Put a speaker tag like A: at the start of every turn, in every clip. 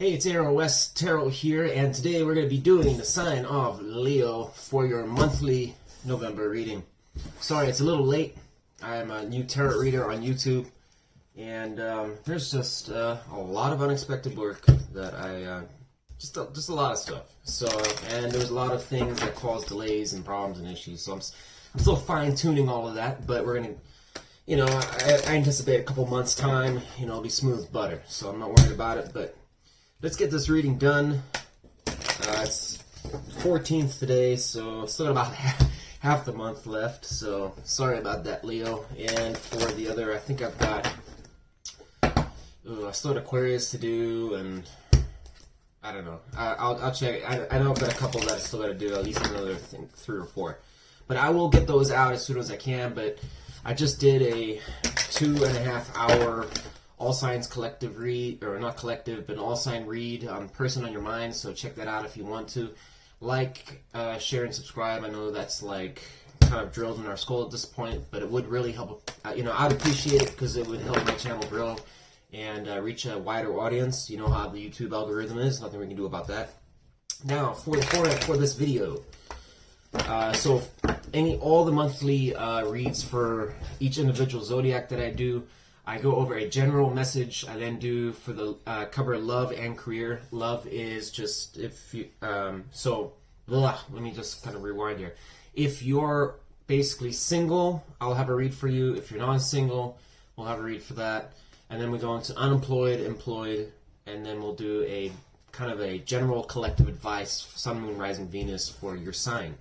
A: Hey, it's Aurawest Tarot here, and today we're going to be doing the sign of Leo for your monthly November reading. Sorry, it's a little late. I'm a new tarot reader on YouTube, and there's just a lot of unexpected work that just a lot of stuff. So, and there's a lot of things that cause delays and problems and issues. So I'm still fine-tuning all of that, but we're going to, I anticipate a couple months' time, it'll be smooth butter. So I'm not worried about it, but let's get this reading done. It's 14th today, so still got about half the month left. So sorry about that, Leo. And for the other, I think I've got I still have Aquarius to do, and I don't know. I'll check. I know I've got a couple that I still got to do, at least another 3 or 4. But I will get those out as soon as I can. But I just did a 2.5 hour all signs collective read, or not collective, but all sign read on Person on Your Mind. So check that out if you want to. Like, share, and subscribe. I know that's like kind of drilled in our skull at this point, but it would really help. I'd appreciate it because it would help my channel grow and reach a wider audience. You know how the YouTube algorithm is. Nothing we can do about that. Now, for the format for this video. So all the monthly reads for each individual zodiac that I do, I go over a general message. I then do for the cover love and career. Love is just if you let me just kind of rewind here. If you're basically single, I'll have a read for you. If you're non-single, we'll have a read for that. And then we go into unemployed, employed, and then we'll do a kind of a general collective advice, Sun, Moon, Rising, Venus for your sign.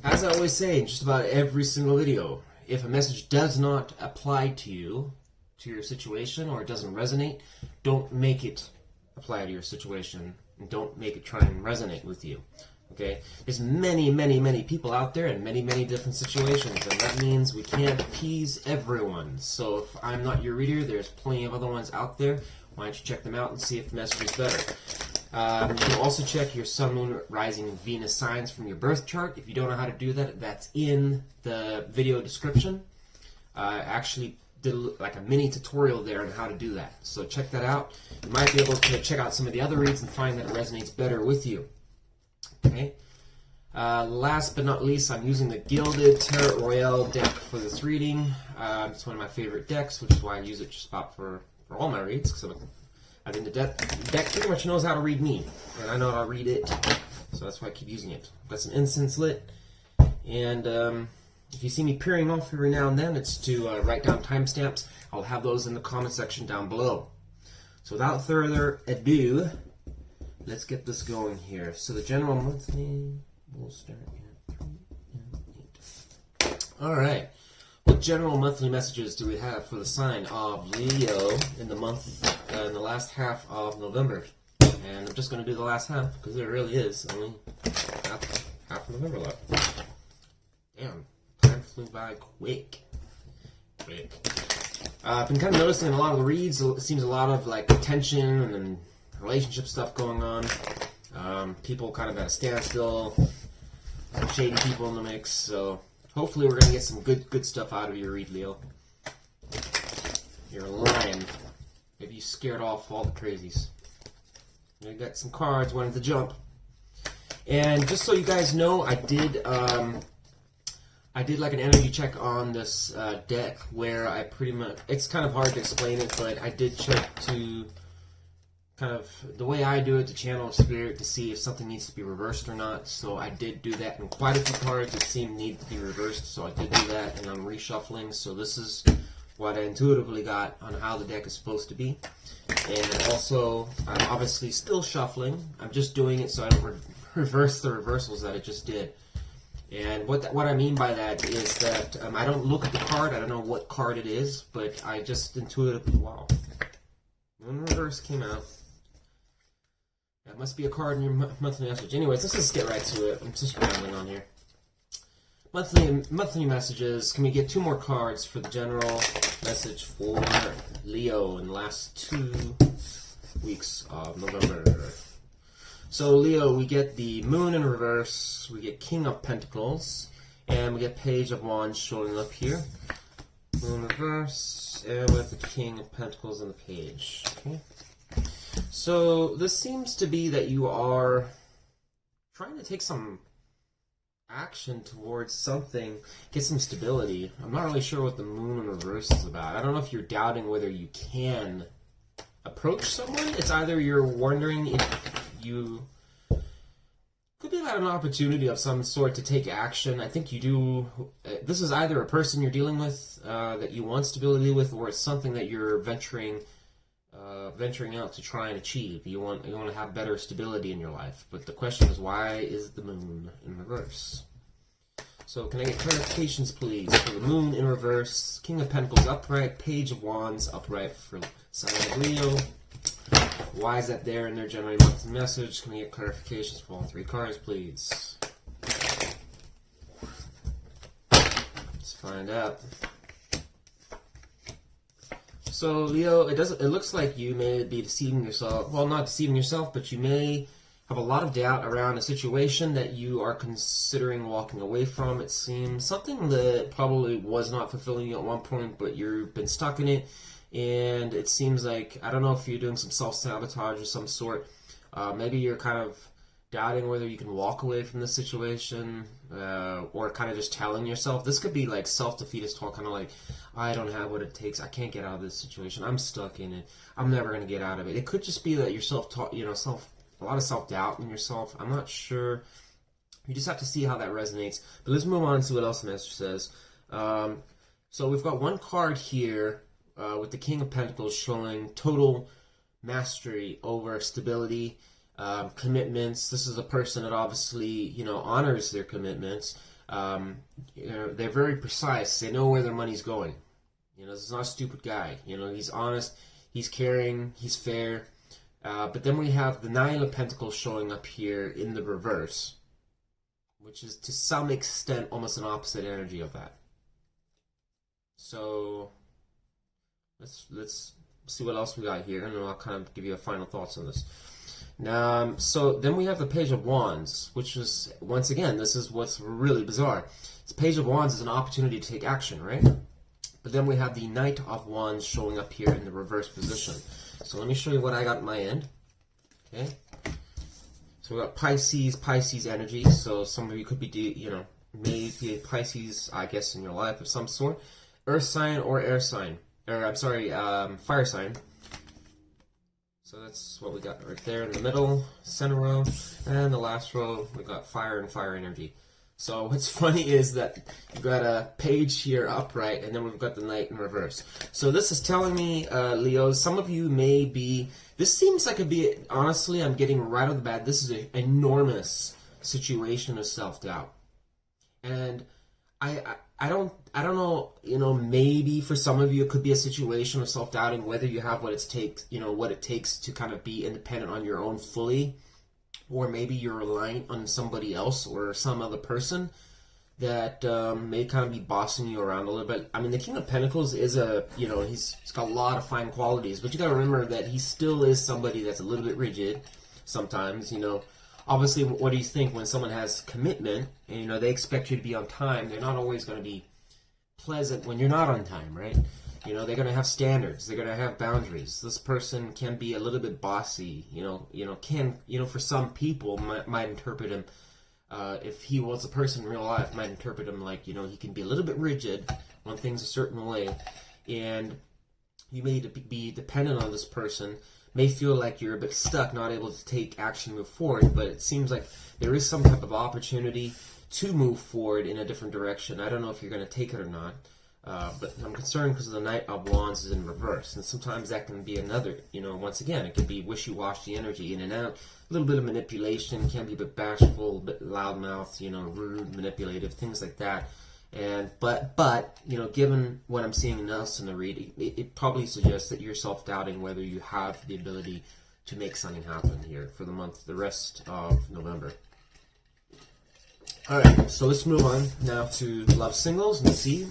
A: As I always say in just about every single video, if a message does not apply to you, to your situation, or it doesn't resonate, don't make it apply to your situation, and don't make it try and resonate with you. Okay? There's many, many, many people out there in many, many different situations, and that means we can't appease everyone. So if I'm not your reader, there's plenty of other ones out there. Why don't you check them out and see if the message is better? You can also check your Sun, Moon, Rising, Venus signs from your birth chart. If you don't know how to do that, that's in the video description. I actually did like a mini tutorial there on how to do that. So check that out. You might be able to check out some of the other reads and find that it resonates better with you. Okay. Last but not least, I'm using the Gilded Tarot Royale deck for this reading. It's one of my favorite decks, which is why I use it just about for all my reads. I think the deck pretty much knows how to read me, and I know how to read it, so that's why I keep using it. Got some incense lit, and if you see me peering off every now and then, it's to write down timestamps. I'll have those in the comment section down below. So without further ado, let's get this going here. So the general monthly, we'll start at 3 and 8. All right. What general monthly messages do we have for the sign of Leo in the last half of November? And I'm just going to do the last half because there really is only half of November left. Damn, time flew by quick. I've been kind of noticing in a lot of the reads, it seems a lot of like tension and relationship stuff going on. People kind of at a standstill, shady people in the mix, so hopefully we're going to get some good stuff out of your read, Leo. You're a lion. Maybe you scared off all the crazies. You got some cards wanting to jump. And just so you guys know, I did like an energy check on this deck where I pretty much, it's kind of hard to explain it, but I did check to kind of, the way I do it, to channel spirit to see if something needs to be reversed or not. So I did do that, and quite a few cards that seem need to be reversed, so I did do that, and I'm reshuffling. So this is what I intuitively got on how the deck is supposed to be. And also, I'm obviously still shuffling. I'm just doing it so I don't reverse the reversals that I just did. And what I mean by that is that I don't look at the card. I don't know what card it is, but I just intuitively, wow. One reverse came out. That must be a card in your monthly message. Anyways, let's just get right to it. I'm just rambling on here. Monthly messages. Can we get 2 more cards for the general message for Leo in the last 2 weeks of November? So Leo, we get the Moon in reverse, we get King of Pentacles, and we get Page of Wands showing up here. Moon reverse, and with the King of Pentacles and the Page. Okay. So this seems to be that you are trying to take some action towards something, get some stability. I'm not really sure what the moon in reverse is about. I don't know if you're doubting whether you can approach someone. It's either you're wondering if you could be about an opportunity of some sort to take action. I think you do. This is either a person you're dealing with that you want stability with, or it's something that you're venturing out to try and achieve. You want to have better stability in your life. But the question is, why is the moon in reverse? So can I get clarifications, please? For the moon in reverse, King of Pentacles upright, Page of Wands upright for sign of Leo. Why is that there in their January monthly message? Can I get clarifications for all three cards, please? Let's find out. So Leo, it looks like you may be deceiving yourself. Well, not deceiving yourself, but you may have a lot of doubt around a situation that you are considering walking away from. It seems something that probably was not fulfilling you at one point, but you've been stuck in it. And it seems like, I don't know if you're doing some self-sabotage of some sort. Maybe you're kind of doubting whether you can walk away from the situation, or kind of just telling yourself. This could be like self-defeatist talk, kind of like, I don't have what it takes. I can't get out of this situation. I'm stuck in it. I'm never going to get out of it. It could just be that you're self-taught, a lot of self-doubt in yourself. I'm not sure. You just have to see how that resonates. But let's move on to what else the message says. So we've got one card here with the King of Pentacles showing total mastery over stability, commitments. This is a person that obviously, honors their commitments. They're very precise. They know where their money's going. This is not a stupid guy. He's honest, he's caring, he's fair. But then we have the Nine of Pentacles showing up here in the reverse, which is to some extent almost an opposite energy of that. So let's see what else we got here, and then I'll kind of give you a final thoughts on this. So then we have the Page of Wands, which is, once again, this is what's really bizarre. The Page of Wands is an opportunity to take action, right? But then we have the Knight of Wands showing up here in the reverse position. So let me show you what I got at my end. Okay. So we got Pisces energy. So some of you could be, maybe a Pisces, I guess, in your life of some sort. Earth sign or air sign. Fire sign. So that's what we got right there in the middle, center row, and the last row, we got fire and fire energy. So what's funny is that you've got a page here upright, and then we've got the Knight in reverse. So this is telling me, Leo, some of you may be, this seems like honestly, I'm getting right off the bat, this is an enormous situation of self-doubt. And I don't know, maybe for some of you it could be a situation of self-doubting whether you have what it takes to kind of be independent on your own fully, or maybe you're reliant on somebody else or some other person that may kind of be bossing you around a little bit. I mean, the King of Pentacles is he's got a lot of fine qualities, but you got to remember that he still is somebody that's a little bit rigid sometimes, Obviously, what do you think when someone has commitment and, they expect you to be on time? They're not always going to be pleasant when you're not on time, right? They're going to have standards. They're going to have boundaries. This person can be a little bit bossy, for some people might interpret him, if he was a person in real life, might interpret him like, he can be a little bit rigid on things a certain way. And you may be dependent on this person, may feel like you're a bit stuck, not able to take action, move forward, but it seems like there is some type of opportunity to move forward in a different direction. I don't know if you're going to take it or not, but I'm concerned because the Knight of Wands is in reverse, and sometimes that can be another, once again, it can be wishy-washy energy, in and out, a little bit of manipulation, can be a bit bashful, a bit loudmouth, rude, manipulative, things like that. And but given what I'm seeing else in the read, it probably suggests that you're self-doubting whether you have the ability to make something happen here for the rest of November. All right, so let's move on now to love singles and see.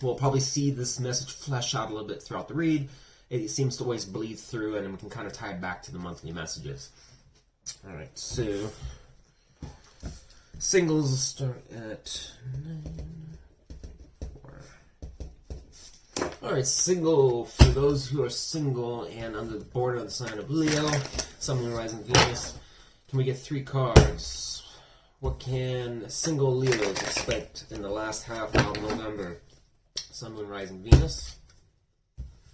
A: We'll probably see this message flesh out a little bit throughout the read. It seems to always bleed through, and we can kind of tie it back to the monthly messages. All right, so singles start at 9, 4. Alright, single, for those who are single and under the border of the sign of Leo, Sun, Moon, Rising, Venus, can we get 3 cards? What can single Leos expect in the last half of November? Sun, Moon, Rising, Venus.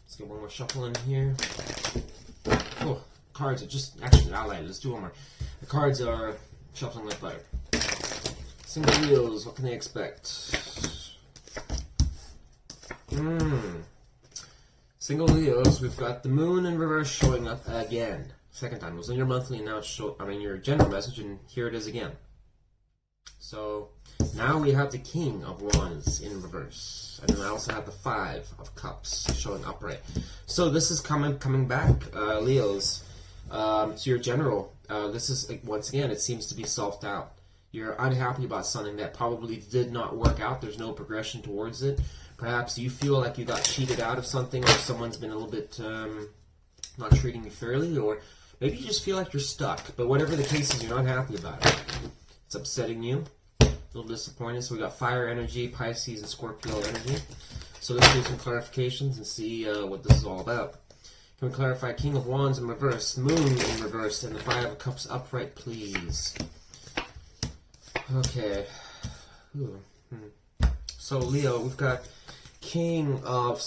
A: Let's get one more shuffle in here. Oh, cards are just, actually, I'll let's do one more. The cards are shuffling like butter. Single Leos, what can they expect? Single Leos, we've got the moon in reverse showing up again. Second time. It was in your monthly, and now it's your general message, and here it is again. So now we have the King of Wands in reverse, and then I also have the 5 of Cups showing upright. So this is coming back, Leos, to your general. This is, once again, it seems to be self-doubt. You're unhappy about something that probably did not work out. There's no progression towards it. Perhaps you feel like you got cheated out of something, or someone's been a little bit not treating you fairly, or maybe you just feel like you're stuck. But whatever the case is, you're not happy about it. It's upsetting you. A little disappointed. So we got fire energy, Pisces, and Scorpio energy. So let's do some clarifications and see what this is all about. Can we clarify King of Wands in reverse, Moon in reverse, and the 5 of Cups upright, please? Okay. So Leo, we've got King of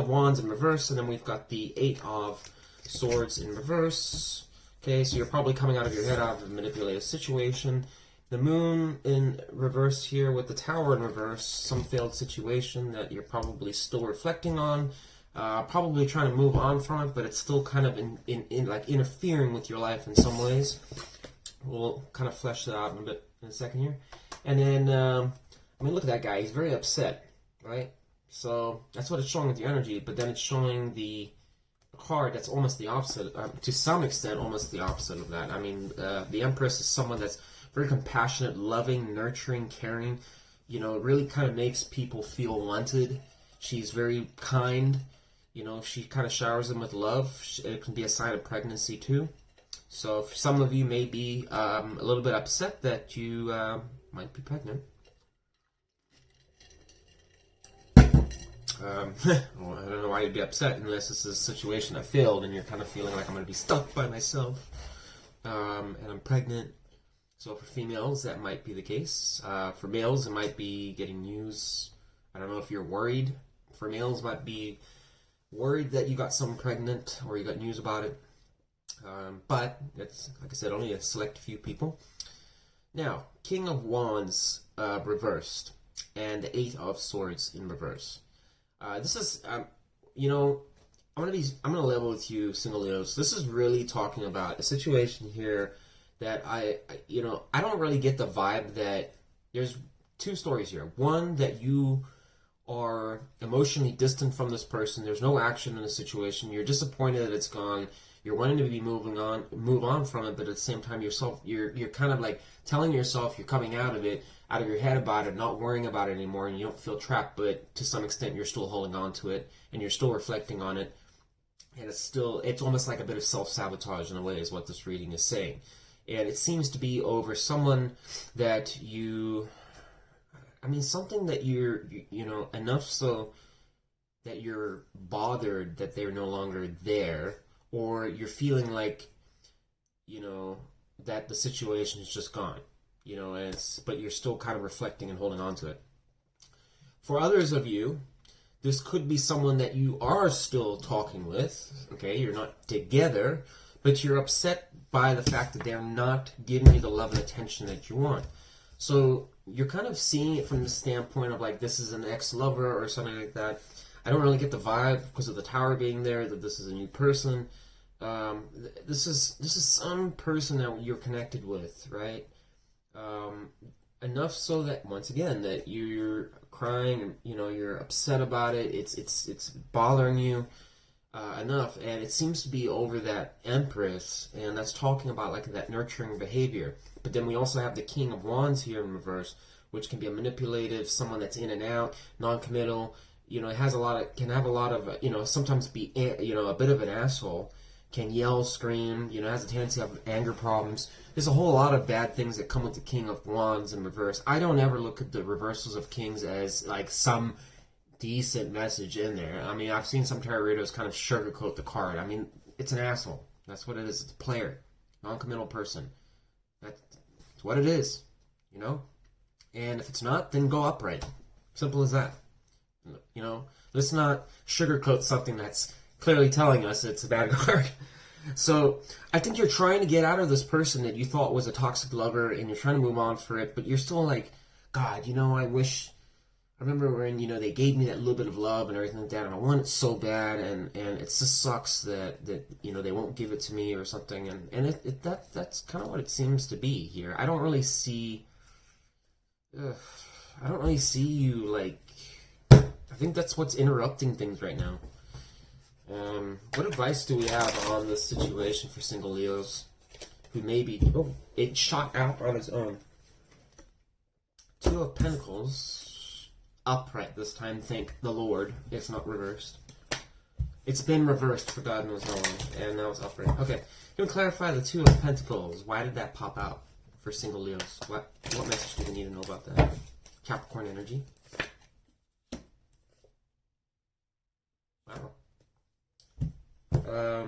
A: Wands in reverse, and then we've got the 8 of Swords in reverse. Okay, so you're probably coming out of your head out of a manipulative situation. The Moon in reverse here with the Tower in reverse, some failed situation that you're probably still reflecting on, probably trying to move on from it, but it's still kind of like interfering with your life in some ways. We'll kind of flesh that out in a second here. And then, I mean, look at that guy. He's very upset, right? So that's what it's showing with your energy, but then it's showing the card that's almost the opposite, to some extent, almost the opposite of that. I mean, the Empress is someone that's very compassionate, loving, nurturing, caring, you know, really kind of makes people feel wanted. She's very kind, you know, she kind of showers them with love. It can be a sign of pregnancy too. So for some of you may be a little bit upset that you might be pregnant. Well, I don't know why you'd be upset unless this is a situation that failed and you're kind of feeling like I'm going to be stuck by myself and I'm pregnant. So for females, that might be the case. For males, it might be getting news. I don't know if you're worried. For males, might be worried that you got someone pregnant or you got news about it. But it's, like I said, only a select few people. Now, King of Wands reversed and the 8 of Swords in reverse. This is, you know, I'm gonna level with you, single Leos. This is really talking about a situation here that I don't really get the vibe that there's 2 stories here. One, that you are emotionally distant from this person. There's no action in the situation. You're disappointed that it's gone. You're wanting to move on from it, but at the same time, you're kind of like telling yourself you're coming out of your head about it, not worrying about it anymore, and you don't feel trapped, but to some extent, you're still holding on to it, and you're still reflecting on it, and it's almost like a bit of self-sabotage in a way is what this reading is saying. And it seems to be over someone that something that you're enough so that you're bothered that they're no longer there, or you're feeling like, that the situation is just gone, but you're still kind of reflecting and holding on to it. For others of you, this could be someone that you are still talking with, okay? You're not together, but you're upset by the fact that they're not giving you the love and attention that you want. So you're kind of seeing it from the standpoint of like, this is an ex-lover or something like that. I don't really get the vibe because of the Tower being there that this is a new person. This is some person that you're connected with, right? Enough so that once again that you're crying and you're upset about it. It's bothering you enough, and it seems to be over that Empress, and that's talking about like that nurturing behavior. But then we also have the King of Wands here in reverse, which can be a manipulative, someone that's in and out, non-committal. It has can have a lot of sometimes be a bit of an asshole. Can yell, scream, has a tendency to have anger problems. There's a whole lot of bad things that come with the King of Wands in reverse. I don't ever look at the reversals of Kings as like some decent message in there. I mean, I've seen some tarot readers kind of sugarcoat the card. I mean, it's an asshole. That's what it is. It's a player, non-committal person. That's what it is, you know? And if it's not, then go upright. Simple as that. You know, let's not sugarcoat something that's clearly telling us it's a bad card. So I think you're trying to get out of this person that you thought was a toxic lover, and you're trying to move on for it, but you're still like, God, you know, I remember when, you know, they gave me that little bit of love and everything like that, and I want it so bad, and it just sucks that you know, they won't give it to me or something, and that's kind of what it seems to be here. I don't really see you, like, I think that's what's interrupting things right now. What advice do we have on this situation for single Leos who maybe, it shot out on its own. Two of Pentacles, upright this time, thank the Lord. It's not reversed. It's been reversed for God knows how long, and now it's upright. Okay, you can clarify the Two of Pentacles. Why did that pop out for single Leos? What message do we need to know about that? Capricorn energy. Wow.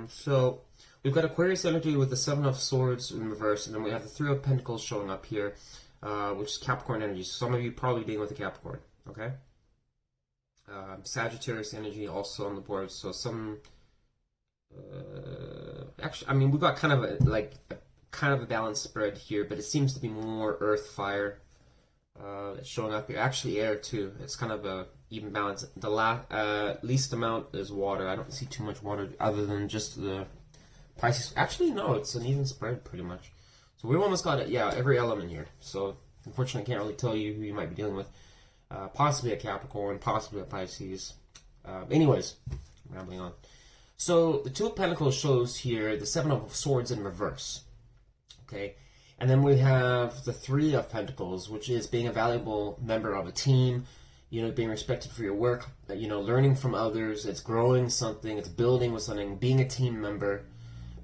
A: So we've got Aquarius energy with the Seven of Swords in reverse, and then we have the Three of Pentacles showing up here, which is Capricorn energy. So some of you probably dealing with a Capricorn, okay? Sagittarius energy also on the board. So some, actually, I mean, we've got kind of a balanced spread here, but it seems to be more Earth, Fire showing up here. Actually, air too. It's kind of a even balance. The least amount is water. I don't see too much water other than just the Pisces. Actually, no, it's an even spread pretty much. So we've almost got it. Yeah, every element here. So unfortunately, I can't really tell you who you might be dealing with. Possibly a Capricorn, possibly a Pisces. Anyways, I'm rambling on. So the Two of Pentacles shows here the Seven of Swords in reverse. Okay. And then we have the Three of Pentacles, which is being a valuable member of a team, you know, being respected for your work, you know, learning from others, it's growing something, it's building with something, being a team member.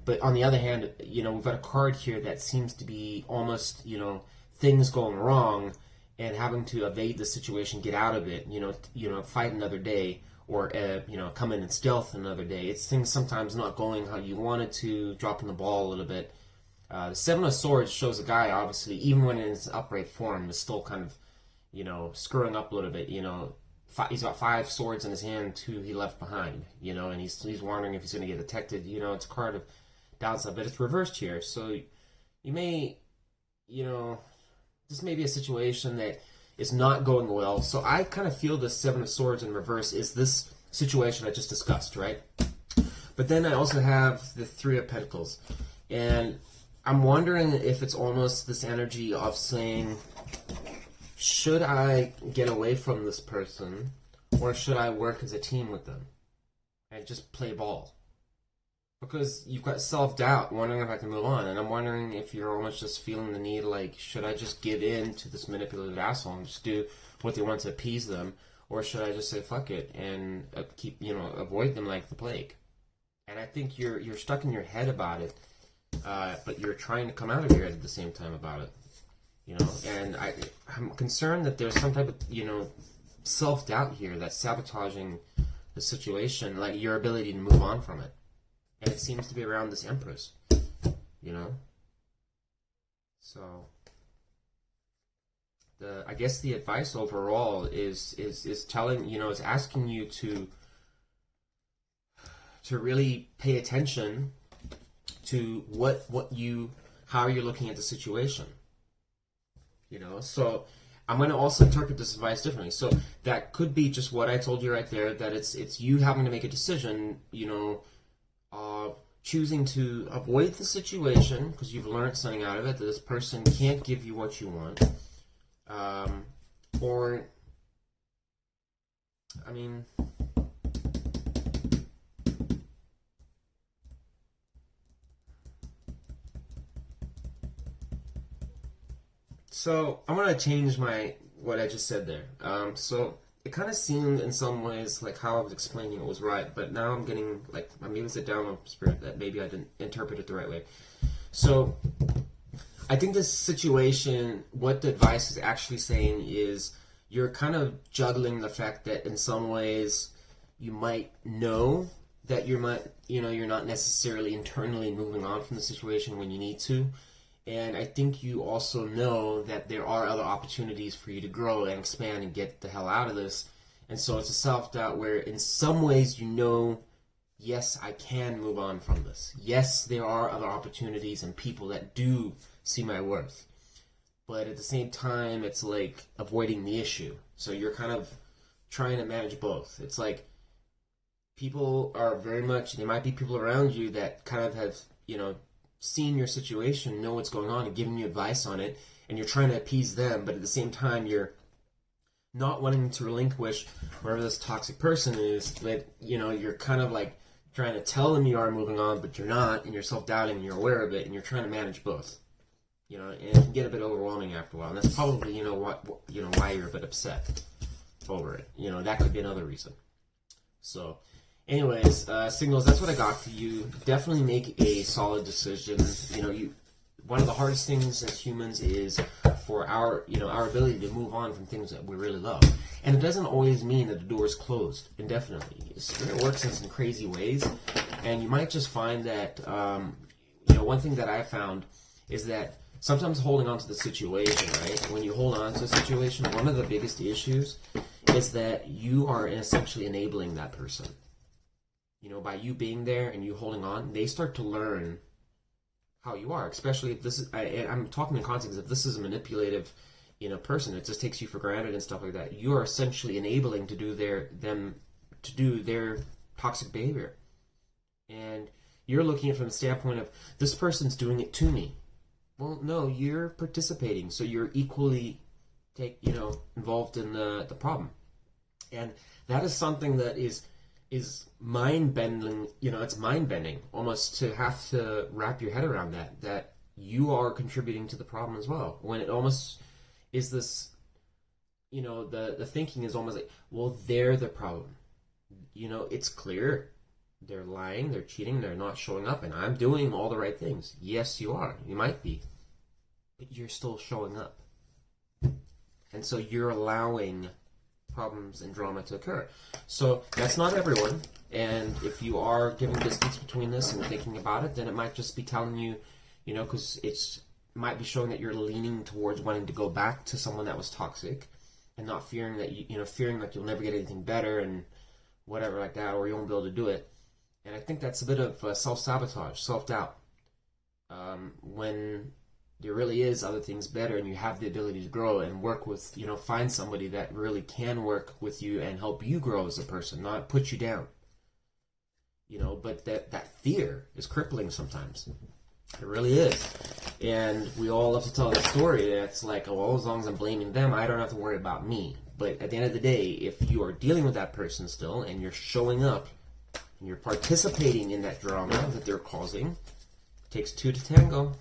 A: But on the other hand, you know, we've got a card here that seems to be almost, you know, things going wrong and having to evade the situation, get out of it, you know, fight another day, or, you know, come in and stealth another day. It's things sometimes not going how you wanted to, dropping the ball a little bit. The Seven of Swords shows a guy, obviously, even when in its upright form, is still kind of, you know, screwing up a little bit, you know. He's got 5 swords in his hand, 2 he left behind, you know, and he's wondering if he's going to get detected. You know, it's a card of downside, but it's reversed here. So you may, you know, this may be a situation that is not going well. So I kind of feel the Seven of Swords in reverse is this situation I just discussed, right? But then I also have the Three of Pentacles. And I'm wondering if it's almost this energy of saying, should I get away from this person, or should I work as a team with them and just play ball? Because you've got self-doubt, wondering if I can move on, and I'm wondering if you're almost just feeling the need, like, should I just give in to this manipulative asshole and just do what they want to appease them, or should I just say fuck it and keep, you know, avoid them like the plague? And I think you're stuck in your head about it, but you're trying to come out of your head at the same time about it, you know. And I'm concerned that there's some type of, you know, self-doubt here that's sabotaging the situation, like your ability to move on from it. And it seems to be around this Empress, you know. So I guess the advice overall is telling, you know, is asking you to really pay attention to how you're looking at the situation, you know. So I'm going to also interpret this advice differently. So that could be just what I told you right there, that it's you having to make a decision, you know, choosing to avoid the situation because you've learned something out of it, that this person can't give you what you want, or, I mean, so I'm gonna change what I just said there. So it kind of seemed in some ways like how I was explaining it was right, but now I'm getting like, maybe it's a downward spirit that maybe I didn't interpret it the right way. So I think this situation, what the advice is actually saying is you're kind of juggling the fact that in some ways you might know that you're not necessarily internally moving on from the situation when you need to. And I think you also know that there are other opportunities for you to grow and expand and get the hell out of this. And so it's a self-doubt where in some ways you know, yes, I can move on from this. Yes, there are other opportunities and people that do see my worth. But at the same time, it's like avoiding the issue. So you're kind of trying to manage both. It's like people are very much, there might be people around you that kind of have, seen your situation, know what's going on, and giving you advice on it, and you're trying to appease them, but at the same time, you're not wanting to relinquish wherever this toxic person is, but, you're kind of like trying to tell them you are moving on, but you're not, and you're self-doubting, and you're aware of it, and you're trying to manage both. And it can get a bit overwhelming after a while, and that's probably, why you're a bit upset over it. That could be another reason. So, anyways, Signals, that's what I got for you. Definitely make a solid decision. One of the hardest things as humans is for our ability to move on from things that we really love. And it doesn't always mean that the door is closed indefinitely. Spirit works in some crazy ways, and you might just find that, one thing that I found is that sometimes holding on to the situation, right? When you hold on to a situation, one of the biggest issues is that you are essentially enabling that person. By you being there and you holding on, they start to learn how you are, especially if this is, I'm talking in context, if this is a manipulative, person, it just takes you for granted and stuff like that. You are essentially enabling to do their toxic behavior. And you're looking at it from the standpoint of, this person's doing it to me. Well, no, you're participating, so you're equally involved in the problem. And that is something that is mind-bending, it's mind-bending almost to have to wrap your head around that you are contributing to the problem as well. When it almost is this, the thinking is almost like, well, they're the problem. It's clear. They're lying, they're cheating, they're not showing up, and I'm doing all the right things. Yes, you are. You might be. But you're still showing up. And so you're allowing problems and drama to occur. So that's not everyone, and if you are giving distance between this and thinking about it, then it might just be telling you, because it might be showing that you're leaning towards wanting to go back to someone that was toxic, and not fearing that fearing like you'll never get anything better and whatever like that, or you won't be able to do it. And I think that's a bit of self-sabotage, self-doubt. When there really is other things better and you have the ability to grow and work with, find somebody that really can work with you and help you grow as a person, not put you down. But that fear is crippling sometimes. It really is. And we all love to tell the story that's like, oh, well, as long as I'm blaming them, I don't have to worry about me. But at the end of the day, if you are dealing with that person still and you're showing up and you're participating in that drama that they're causing, it takes two to tango.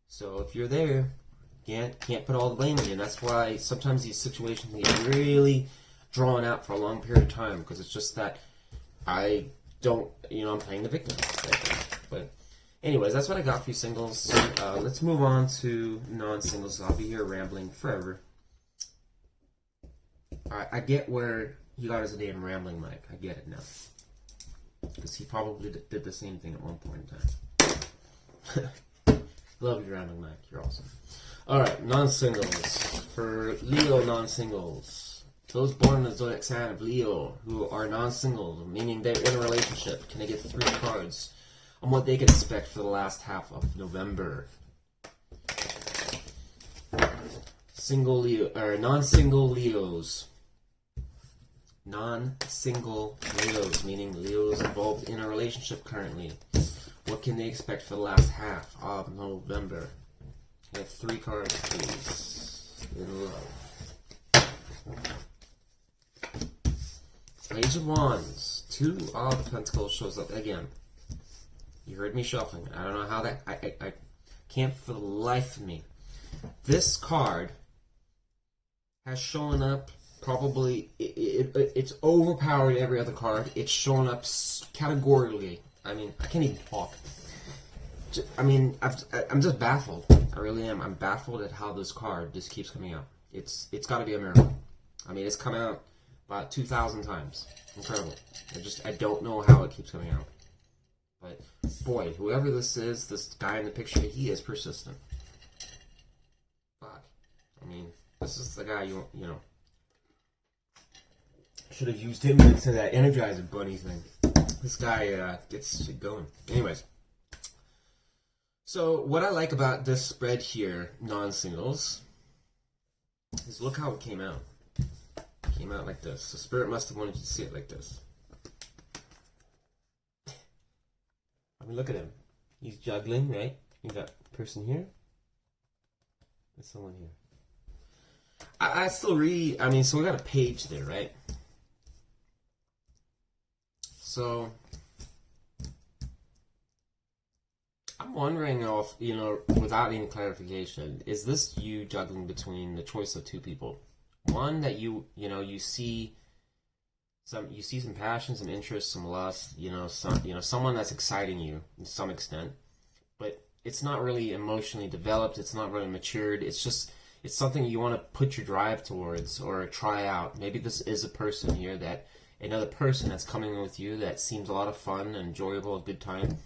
A: So if you're there, can't put all the blame on you. And that's why sometimes these situations can get really drawn out for a long period of time, because it's just that I'm playing the victim. But anyways, that's what I got for you, Singles. Let's move on to non-singles. I'll be here rambling forever. I get where he got his name, Rambling Mike. I get it now. Because he probably did the same thing at one point in time. Love you, Rambling Mike. You're awesome. Alright, non-singles. For Leo non-singles, those born in the zodiac sign of Leo who are non-single, meaning they're in a relationship, can they get 3 cards on what they can expect for the last half of November? Single Leo, or non-single Leos. Non-single Leos, meaning Leos involved in a relationship currently. What can they expect for the last half of November? I have 3 cards, please. In love. Page of Wands. 2 of Pentacles shows up again. You heard me shuffling. I don't know how that... I can't for the life of me. This card has shown up probably... It's overpowered every other card. It's shown up categorically. I mean, I can't even talk. I'm just baffled. I really am. I'm baffled at how this card just keeps coming out. It's got to be a miracle. I mean, it's come out about 2,000 times. Incredible. I don't know how it keeps coming out. But boy, whoever this is, this guy in the picture, he is persistent. Fuck. I mean, this is the guy you know. Should have used him into that Energizer Bunny thing. This guy gets shit going. Anyways. So, what I like about this spread here, non-singles, is look how it came out. It came out like this. So Spirit must have wanted you to see it like this. I mean, look at him. He's juggling, right? You got a person here. There's someone here. I still read, I mean, so we got a page there, right? So, I'm wondering if, you know, without any clarification, is this you juggling between the choice of two people? One that you see some passion, some interest, some lust, someone that's exciting you to some extent, but it's not really emotionally developed, it's not really matured, it's something you want to put your drive towards or try out. Maybe this is a person here another person that's coming in with you that seems a lot of fun, enjoyable, a good time.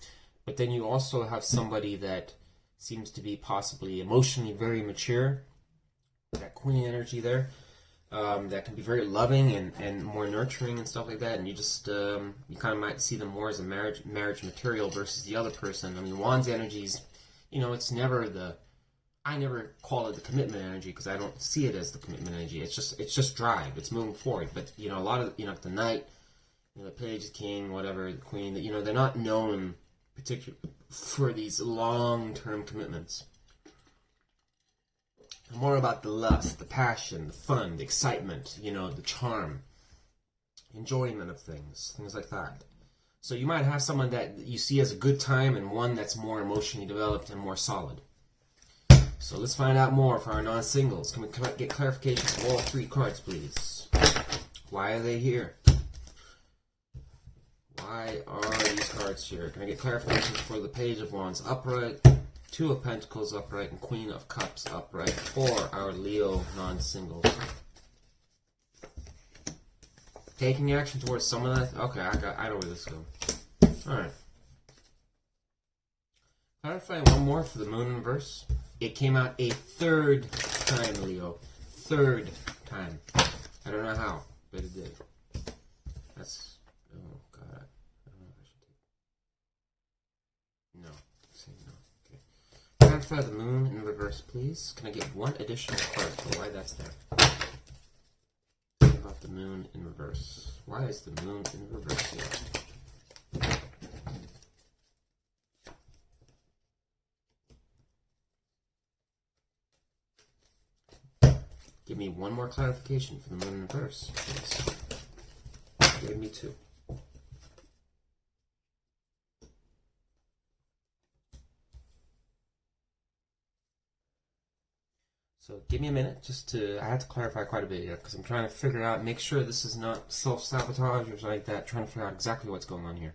A: But then you also have somebody that seems to be possibly emotionally very mature, that queen energy there, that can be very loving and more nurturing and stuff like that. And you just, you kind of might see them more as a marriage material versus the other person. I mean, Wands energies, it's never I never call it the commitment energy because I don't see it as the commitment energy. It's just drive. It's moving forward. But, a lot of, the Knight, the Page, the King, whatever, the Queen, they're not known particularly for these long-term commitments. More about the lust, the passion, the fun, the excitement, the charm, enjoyment of things like that. So you might have someone that you see as a good time and one that's more emotionally developed and more solid. So let's find out more for our non-singles. Can we get clarification for all three cards, please? Why are they here? Why are these cards here? Can I get clarification for the Page of Wands upright, Two of Pentacles upright, and Queen of Cups upright for our Leo non-singles? Taking action towards someone that... Okay, I know where this is going. Alright. Clarify one more for the Moon in reverse. It came out a third time, Leo. Third time. I don't know how, but it did. That's... Oh, God. I don't know if I should take... No. Say no. Okay. Clarify the Moon in reverse, please. Can I get one additional card for why that's there? What about the Moon in reverse? Why is the Moon in reverse here? Give me one more clarification for the Moon in reverse, please. Give me two. So give me a minute I have to clarify quite a bit here because I'm trying to figure out, make sure this is not self-sabotage or something like that, trying to figure out exactly what's going on here.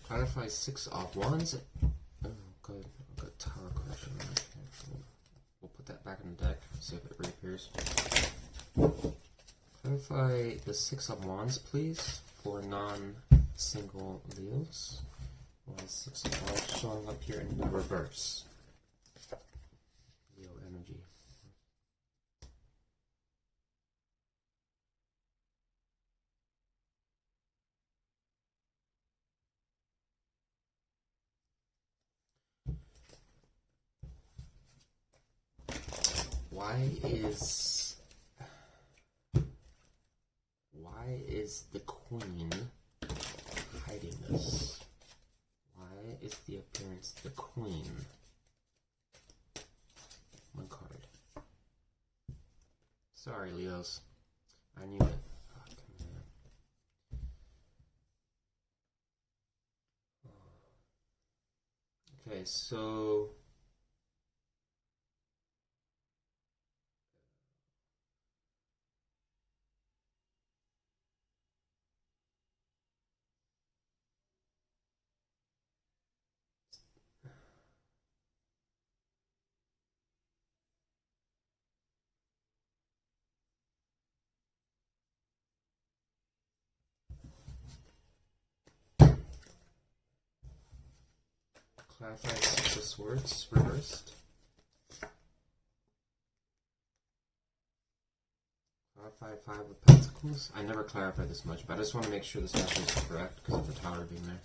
A: Clarify Six of Wands. Oh, good. I've got Tower Correction. We'll put that back in the deck, see if it reappears. Clarify the Six of Wands, please, for non-single Leos. Why is Six of Wands showing up here in the reverse? Leo energy. Why is the Queen hiding this? Why is the appearance the Queen? One card. Sorry, Leos. I knew it. Fuck, man. Okay, so... Clarify Six of Swords reversed. Clarify Five of Pentacles. I never clarify this much, but I just want to make sure this message is correct because of the Tower being there.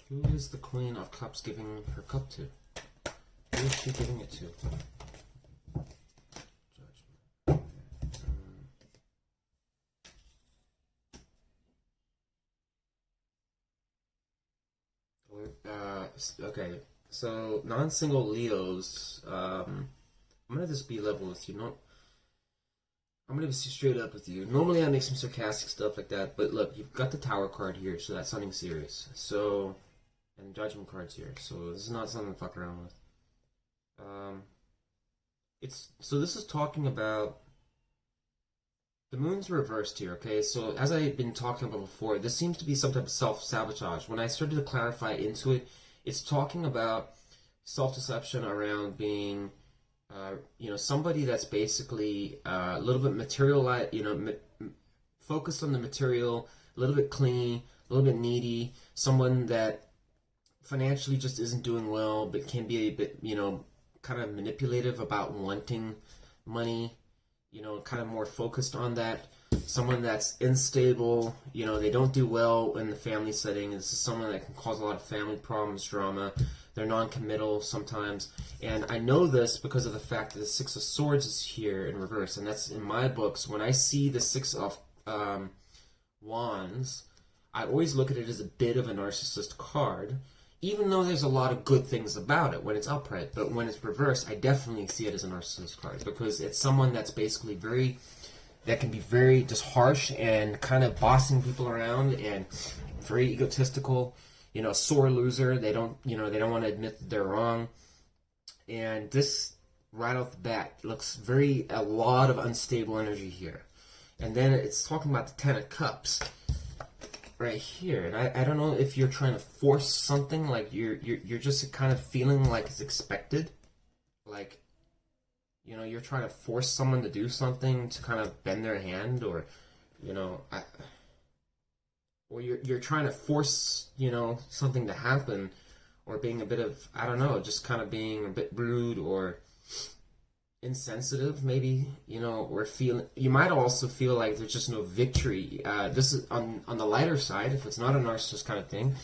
A: Who is the Queen of Cups giving her cup to? Who is she giving it to? Judgment. Okay, so non-single Leos, I'm gonna just be level with you. No, I'm gonna be straight up with you. Normally I make some sarcastic stuff like that, but look, you've got the Tower card here, so that's something serious. So, and Judgment cards here, so this is not something to fuck around with. This is talking about the moon's reversed here, okay? So as I've been talking about before, this seems to be some type of self-sabotage. When I started to clarify into it, it's talking about self-deception around being, somebody that's basically a little bit focused on the material, a little bit clingy, a little bit needy, someone that financially just isn't doing well, but can be a bit, kind of manipulative about wanting money, kind of more focused on that. Someone that's unstable, they don't do well in the family setting. This is someone that can cause a lot of family problems, drama. They're non-committal sometimes. And I know this because of the fact that the Six of Swords is here in reverse. And that's in my books. When I see the Six of Wands, I always look at it as a bit of a narcissist card, even though there's a lot of good things about it when it's upright. But when it's reversed, I definitely see it as a narcissist card because it's someone that's basically that can be very just harsh and kind of bossing people around and very egotistical, sore loser. They don't want to admit that they're wrong. And this, right off the bat, looks a lot of unstable energy here. And then it's talking about the Ten of Cups right here, and I don't know if you're trying to force something, like you're just kind of feeling like it's expected, like you're trying to force someone to do something to kind of bend their hand, or or you're trying to force something to happen, or being a bit of, I don't know, just kind of being a bit rude or insensitive, maybe, or you might also feel like there's just no victory. This is on the lighter side. If it's not a narcissist kind of thing,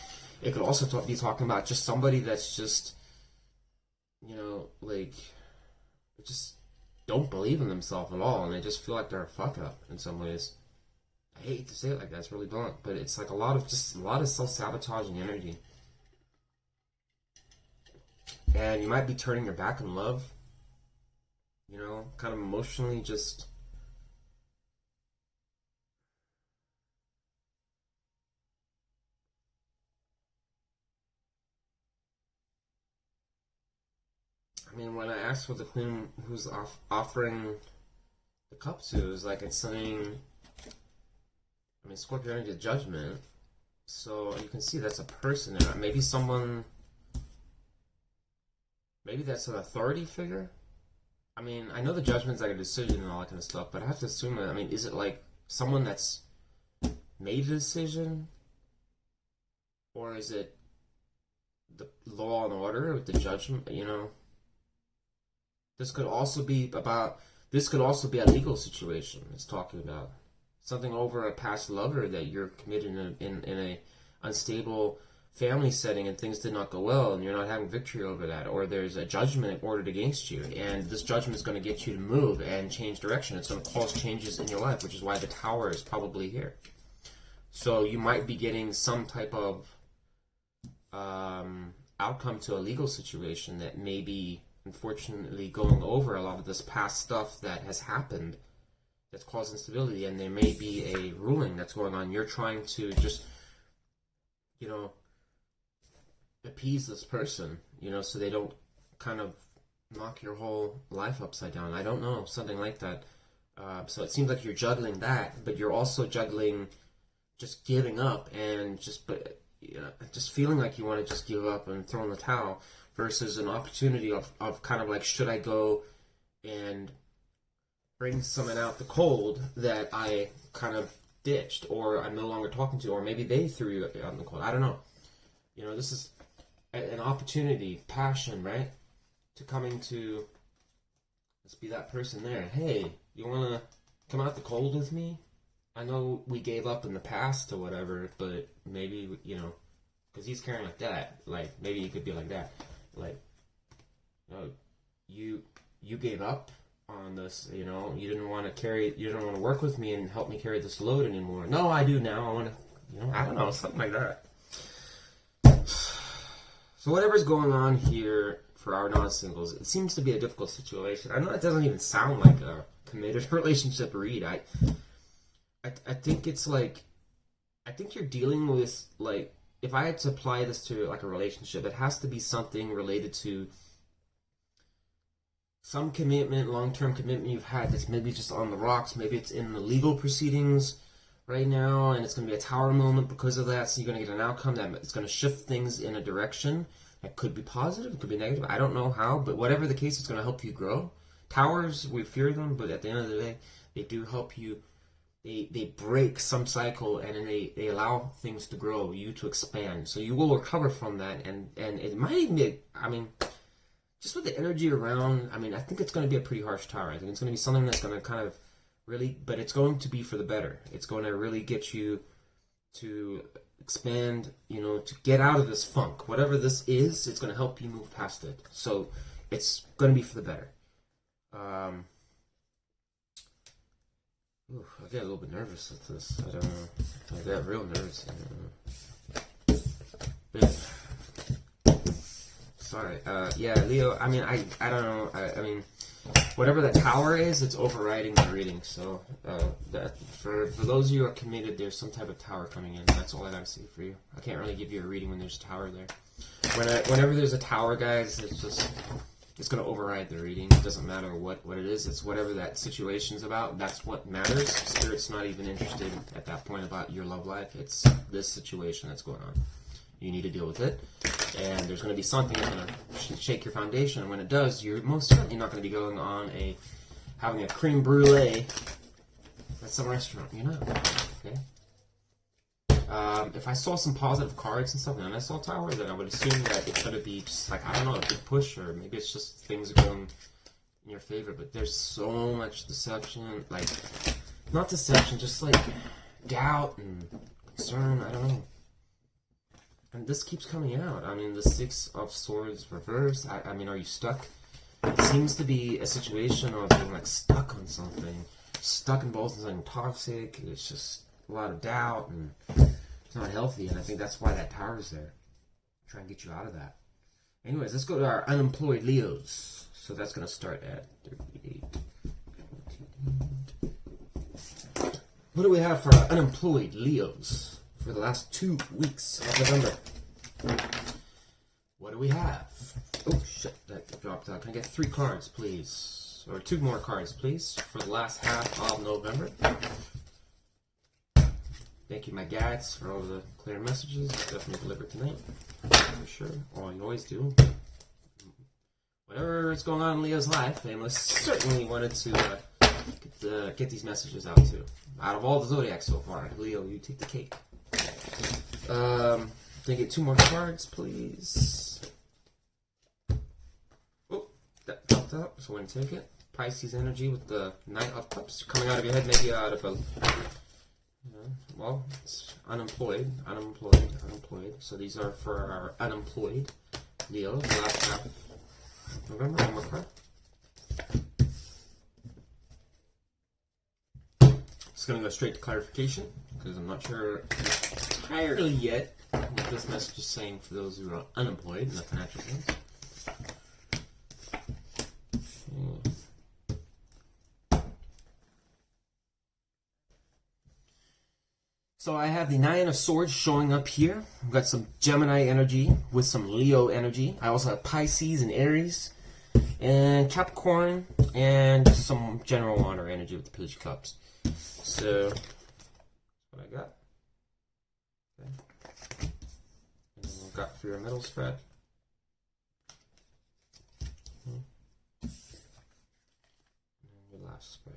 A: it could also be talking about just somebody that's just, just don't believe in themselves at all, and they just feel like they're a fuck up in some ways. I hate to say it like that, it's really blunt, but it's like a lot of self-sabotaging energy. And you might be turning your back on love, kind of emotionally just when I asked what the Queen who's offering the cup to is like, it's saying, Scorpio energy, judgment, so you can see that's a person there. Maybe that's an authority figure. I know the judgment's like a decision and all that kind of stuff, but I have to assume that, is it like someone that's made a decision? Or is it the law and order with the judgment, This could also be a legal situation. It's talking about something over a past lover that you're committed in a unstable family setting and things did not go well and you're not having victory over that, or there's a judgment ordered against you and this judgment is going to get you to move and change direction. It's going to cause changes in your life, which is why the Tower is probably here. So you might be getting some type of outcome to a legal situation that may be unfortunately going over a lot of this past stuff that has happened that's caused instability, and there may be a ruling that's going on. You're trying to just appease this person, so they don't kind of knock your whole life upside down. I don't know, something like that. So it seems like you're juggling that, but you're also juggling just giving up and just, just feeling like you want to just give up and throw in the towel, versus an opportunity of kind of like, should I go and bring someone out the cold that I kind of ditched, or I'm no longer talking to, or maybe they threw you out in the cold. I don't know. This is an opportunity, passion, right? To coming to, let's be that person there. Hey, you want to come out the cold with me? I know we gave up in the past or whatever, but maybe, because he's carrying like that. Like, maybe he could be like that. Like, you gave up on this, you didn't want to work with me and help me carry this load anymore. No, I do now. I want to, I don't know, something like that. So whatever's going on here for our non-singles, it seems to be a difficult situation. I know it doesn't even sound like a committed relationship read. I think it's like, I think you're dealing with, like, if I had to apply this to like a relationship, it has to be something related to some commitment, long-term commitment you've had that's maybe just on the rocks. Maybe it's in the legal proceedings right now, and it's going to be a tower moment because of that. So you're going to get an outcome that it's going to shift things in a direction that could be positive, it could be negative. I don't know how, but whatever the case, it's going to help you grow. Towers, we fear them, but at the end of the day, they do help you. They break some cycle, and then they allow things to grow, you to expand. So you will recover from that, and it might even be, just with the energy around, I think it's going to be a pretty harsh tower. I think it's going to be something that's going to kind of really, but it's going to be for the better. It's going to really get you to expand, to get out of this funk. Whatever this is, it's going to help you move past it. So it's going to be for the better. I get a little bit nervous with this. I don't know. I get real nervous. Sorry. Yeah, Leo, I don't know. Whatever that tower is, it's overriding the reading. So, that for those of you who are committed, there's some type of tower coming in. That's all I gotta say for you. I can't really give you a reading when there's a tower there. Whenever there's a tower, guys, it's going to override the reading. It doesn't matter what it is. It's whatever that situation's about. That's what matters. Spirit's not even interested at that point about your love life. It's this situation that's going on. You need to deal with it. And there's going to be something that's going to shake your foundation. And when it does, you're most certainly not going to be going on having a creme brulee at some restaurant. You're not. Okay? If I saw some positive cards and stuff, and I saw tower, then I would assume that it's going to be just like, I don't know, a big push, or maybe it's just things are going in your favor. But there's so much deception, like, not deception, just like doubt and concern. I don't know. And this keeps coming out. The Six of Swords reversed. Are you stuck? It seems to be a situation of being like stuck on something, stuck involved in something toxic. It's just a lot of doubt, and it's not healthy, and I think that's why that tower is there. Try and get you out of that. Anyways, let's go to our unemployed Leos. So that's going to start at 38. What do we have for our unemployed Leos for the last 2 weeks of November? What do we have? Oh, shit, that dropped out. Can I get 3 cards, please? Or 2 more cards, please, for the last half of November? Thank you, my gads, for all the clear messages. Definitely delivered tonight, for sure. Oh, you always do. Whatever is going on in Leo's life, they most certainly wanted to get these messages out too. Out of all the zodiacs so far, Leo, you take the cake. Can I get 2 more cards, please? Oh, that dropped out, so I wouldn't take it. Pisces energy with the Knight of Cups coming out of your head, maybe out of a. Well, it's unemployed. So these are for our unemployed Leo, the last half of November. One more card. Just going to go straight to clarification, because I'm not sure entirely yet what this message is saying for those who are unemployed in the financial sense. So I have the Nine of Swords showing up here. I've got some Gemini energy with some Leo energy. I also have Pisces and Aries and Capricorn and some general water energy with the Page of Cups. So that's what I got. Okay. got for your middle spread. And your last spread.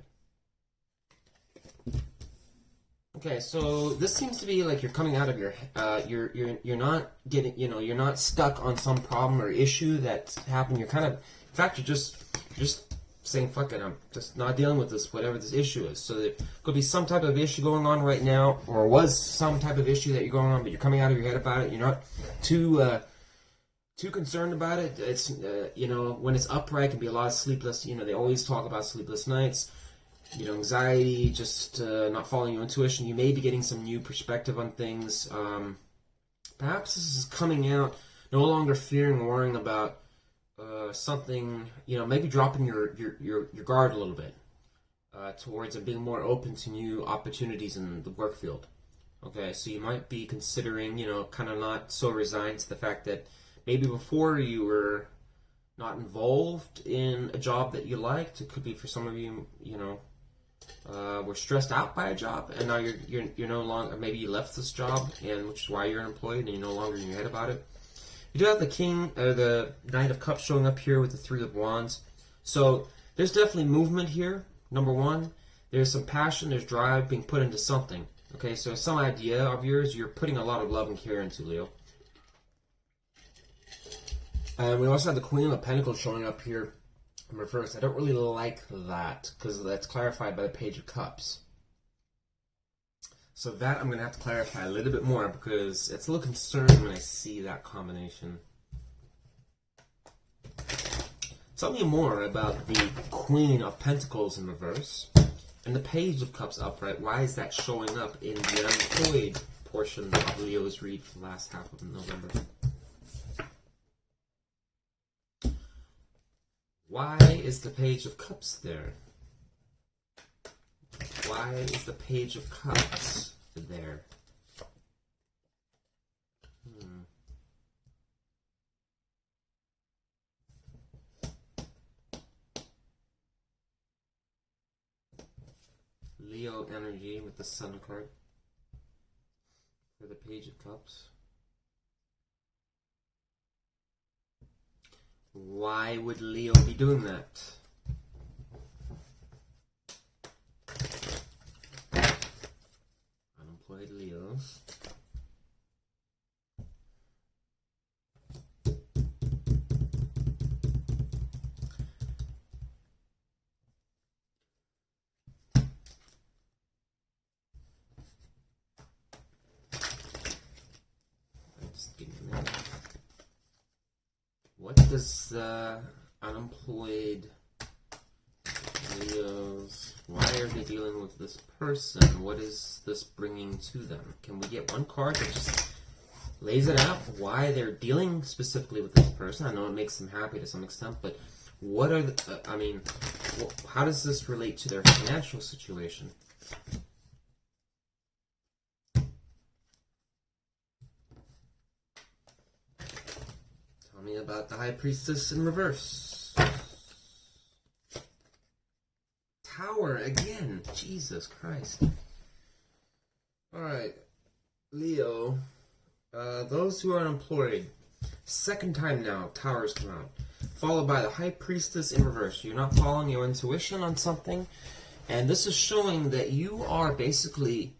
A: Okay, so this seems to be like you're coming out of your, you're not getting, you're not stuck on some problem or issue that's happened. You're kind of, in fact, you're just saying, fuck it, I'm just not dealing with this, whatever this issue is. So there could be some type of issue going on right now, or was some type of issue that you're going on, but you're coming out of your head about it. You're not too concerned about it. It's, when it's upright, it can be a lot of sleepless, they always talk about sleepless nights. Anxiety, just not following your intuition. You may be getting some new perspective on things. Perhaps this is coming out, no longer fearing, worrying about something. Maybe dropping your guard a little bit towards and being more open to new opportunities in the work field. Okay, so you might be considering, kind of not so resigned to the fact that maybe before you were not involved in a job that you liked. It could be for some of you, were stressed out by a job, and now you're no longer, maybe you left this job, and which is why you're unemployed, and you're no longer in your head about it. You do have the Knight of Cups showing up here with the Three of Wands. So there's definitely movement here. Number one, there's some passion, there's drive being put into something. Okay, so some idea of yours, you're putting a lot of love and care into, Leo. And we also have the Queen of Pentacles showing up here in reverse. I don't really like that because that's clarified by the Page of Cups. So that I'm going to have to clarify a little bit more because it's a little concerning when I see that combination. Tell me more about the Queen of Pentacles in reverse and the Page of Cups upright. Why is that showing up in the unemployed portion of Leo's read for the last half of November? Why is the Page of Cups there? Why is the Page of Cups there? Leo energy with the Sun card for the Page of Cups. Why would Leo be doing that? Unemployed Leos. What does unemployed Leos, why are they dealing with this person? What is this bringing to them? Can we get one card that just lays it out why they're dealing specifically with this person? I know it makes them happy to some extent, but what are the, how does this relate to their financial situation? Tell me about the High Priestess in reverse. Tower again. Jesus Christ. Alright. Leo. Those who are unemployed. Second time now, Towers come out. Followed by the High Priestess in reverse. You're not following your intuition on something. And this is showing that you are basically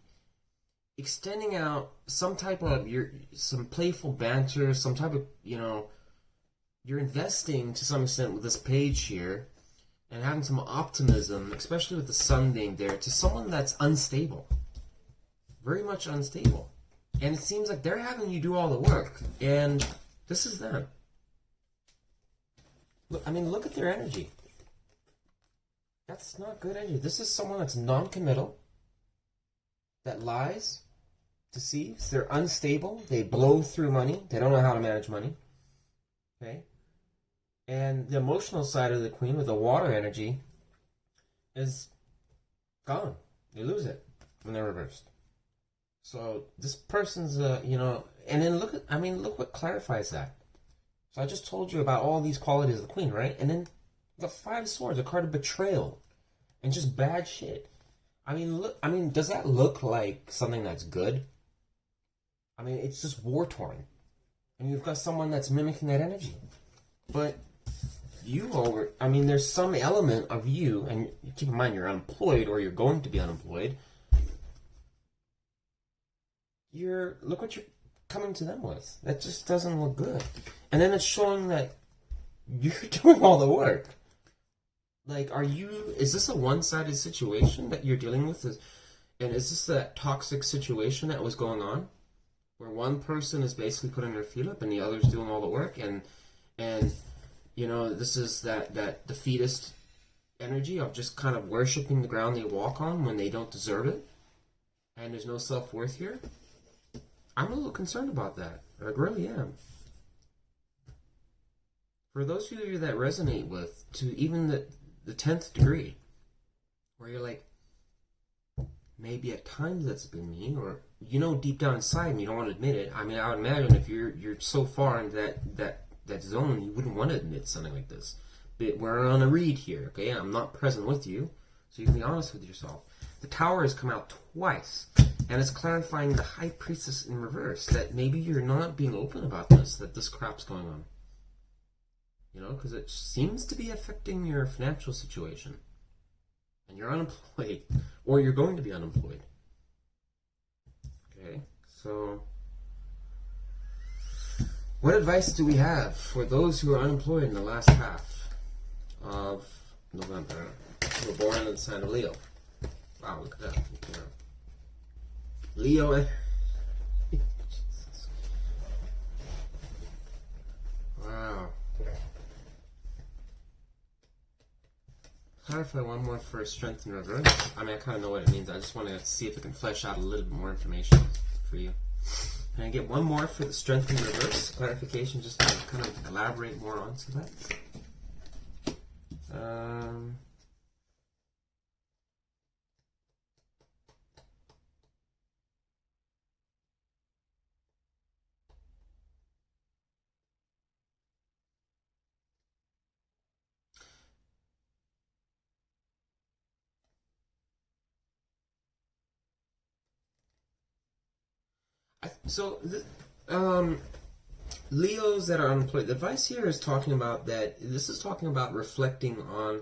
A: extending out some type of some playful banter, some type of, you're investing to some extent with this page here and having some optimism, especially with the Sun being there, to someone that's unstable. Very much unstable. And it seems like they're having you do all the work. And this is them. Look at their energy. That's not good energy. This is someone that's non-committal, that lies, deceives, they're unstable, they blow through money, they don't know how to manage money. Okay? And the emotional side of the Queen with the water energy is gone. They lose it when they're reversed. So this person's, and then look what clarifies that. So I just told you about all these qualities of the Queen, right? And then the Five of Swords, a card of betrayal and just bad shit. Does that look like something that's good? It's just war-torn. and you've got someone that's mimicking that energy. But there's some element of you, and keep in mind you're unemployed or you're going to be unemployed. Look what you're coming to them with. That just doesn't look good. And then it's showing that you're doing all the work. Like, is this a one-sided situation that you're dealing with? And is this that toxic situation that was going on? Where one person is basically putting their feet up and the other's doing all the work, and this is that defeatist energy of just kind of worshiping the ground they walk on when they don't deserve it, and there's no self-worth here. I'm a little concerned about that. I really am. For those of you that resonate with, to even the 10th degree, where you're like, maybe at times that's been me, or deep down inside and you don't want to admit it. I mean, I would imagine if you're so far into that zone, you wouldn't want to admit something like this. But we're on a read here, okay? I'm not present with you, so you can be honest with yourself. The Tower has come out twice, and it's clarifying the High Priestess in reverse, that maybe you're not being open about this, that this crap's going on. Because it seems to be affecting your financial situation. And you're unemployed, or you're going to be unemployed. Okay, so what advice do we have for those who are unemployed in the last half of November? Who were born in the sign of Leo. Wow, look at that. Leo. Wow. Clarify one more for strength in reverse. I mean, I kind of know what it means. I just want to see if it can flesh out a little bit more information for you. Can I get one more for the strength in reverse clarification, just to kind of elaborate more onto that? Leos that are unemployed, the advice here is talking about that, this is talking about reflecting on,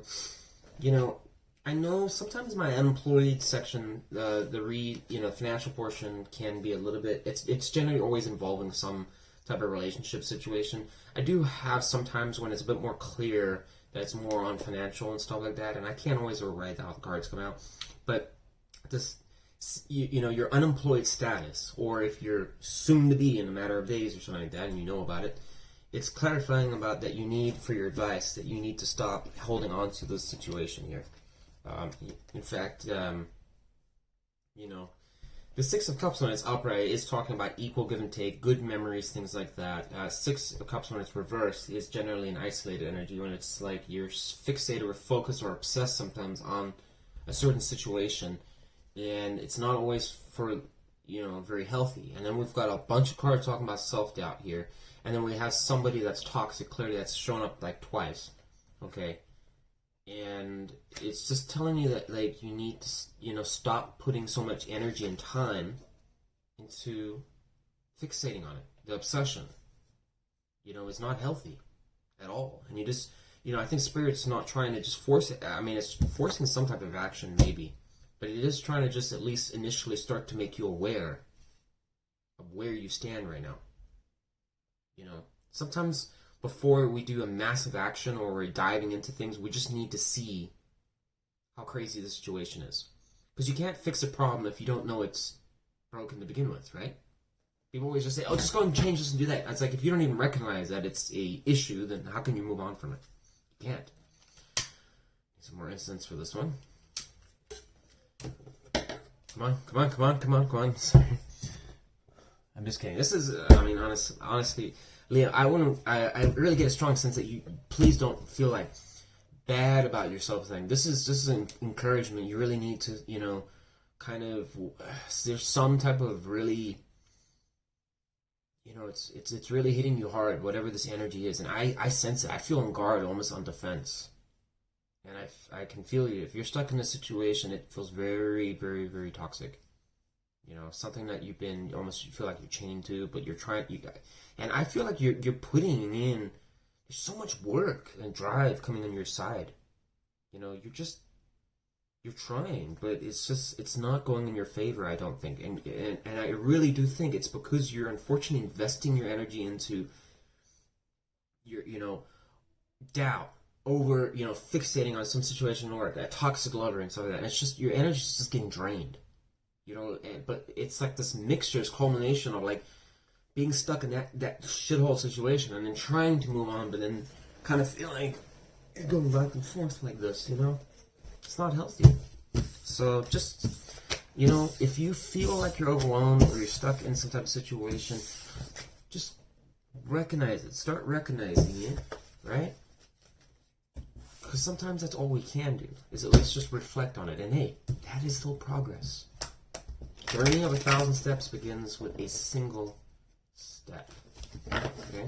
A: I know sometimes my unemployed section, the financial portion can be a little bit, it's generally always involving some type of relationship situation. I do have sometimes when it's a bit more clear that it's more on financial and stuff like that, and I can't always write how the cards come out, but this, your unemployed status, or if you're soon to be in a matter of days or something like that, and you know about it, it's clarifying about that you need, for your advice, that you need to stop holding on to this situation here. In fact, the Six of Cups when it's upright is talking about equal give and take, good memories, things like that. Six of Cups when it's reversed is generally an isolated energy, when it's like you're fixated or focused or obsessed sometimes on a certain situation, and it's not always for, very healthy. And then we've got a bunch of cards talking about self-doubt here, and then we have somebody that's toxic, clearly, that's shown up like twice, okay? And it's just telling you that, like, you need to, stop putting so much energy and time into fixating on it. The obsession, is not healthy at all. And you just, I think Spirit's not trying to just force it. I mean, it's forcing some type of action, maybe. But it is trying to just at least initially start to make you aware of where you stand right now. Sometimes before we do a massive action or we're diving into things, we just need to see how crazy the situation is. Because you can't fix a problem if you don't know it's broken to begin with, right? People always just say, just go and change this and do that. It's like, if you don't even recognize that it's a issue, then how can you move on from it? You can't. Some more instance for this one. Come on. Sorry. I'm just kidding. This is, honestly, Leo, I really get a strong sense that you, please don't feel like bad about yourself thing. This is an encouragement. You really need to, there's some type of really, it's really hitting you hard, whatever this energy is. And I sense it. I feel on guard, almost on defense. And I can feel you. If you're stuck in a situation, it feels very, very, very toxic. You know, something that you've been almost, you feel like you're chained to, but you're trying. And I feel like you're putting in. There's so much work and drive coming on your side. You know, you're trying, but it's not going in your favor, I don't think. And I really do think it's because you're unfortunately investing your energy into your, doubt over, fixating on some situation or a toxic lover and stuff like that. And it's just, your energy's just getting drained. But it's like this mixture, this culmination of like being stuck in that shithole situation and then trying to move on, but then kind of feeling you're going back and forth like this, It's not healthy. So just, if you feel like you're overwhelmed or you're stuck in some type of situation, just recognize it. Start recognizing it, right? Because sometimes that's all we can do, is at least just reflect on it. And hey, that is still progress. Journey of 1,000 steps begins with a single step. Okay?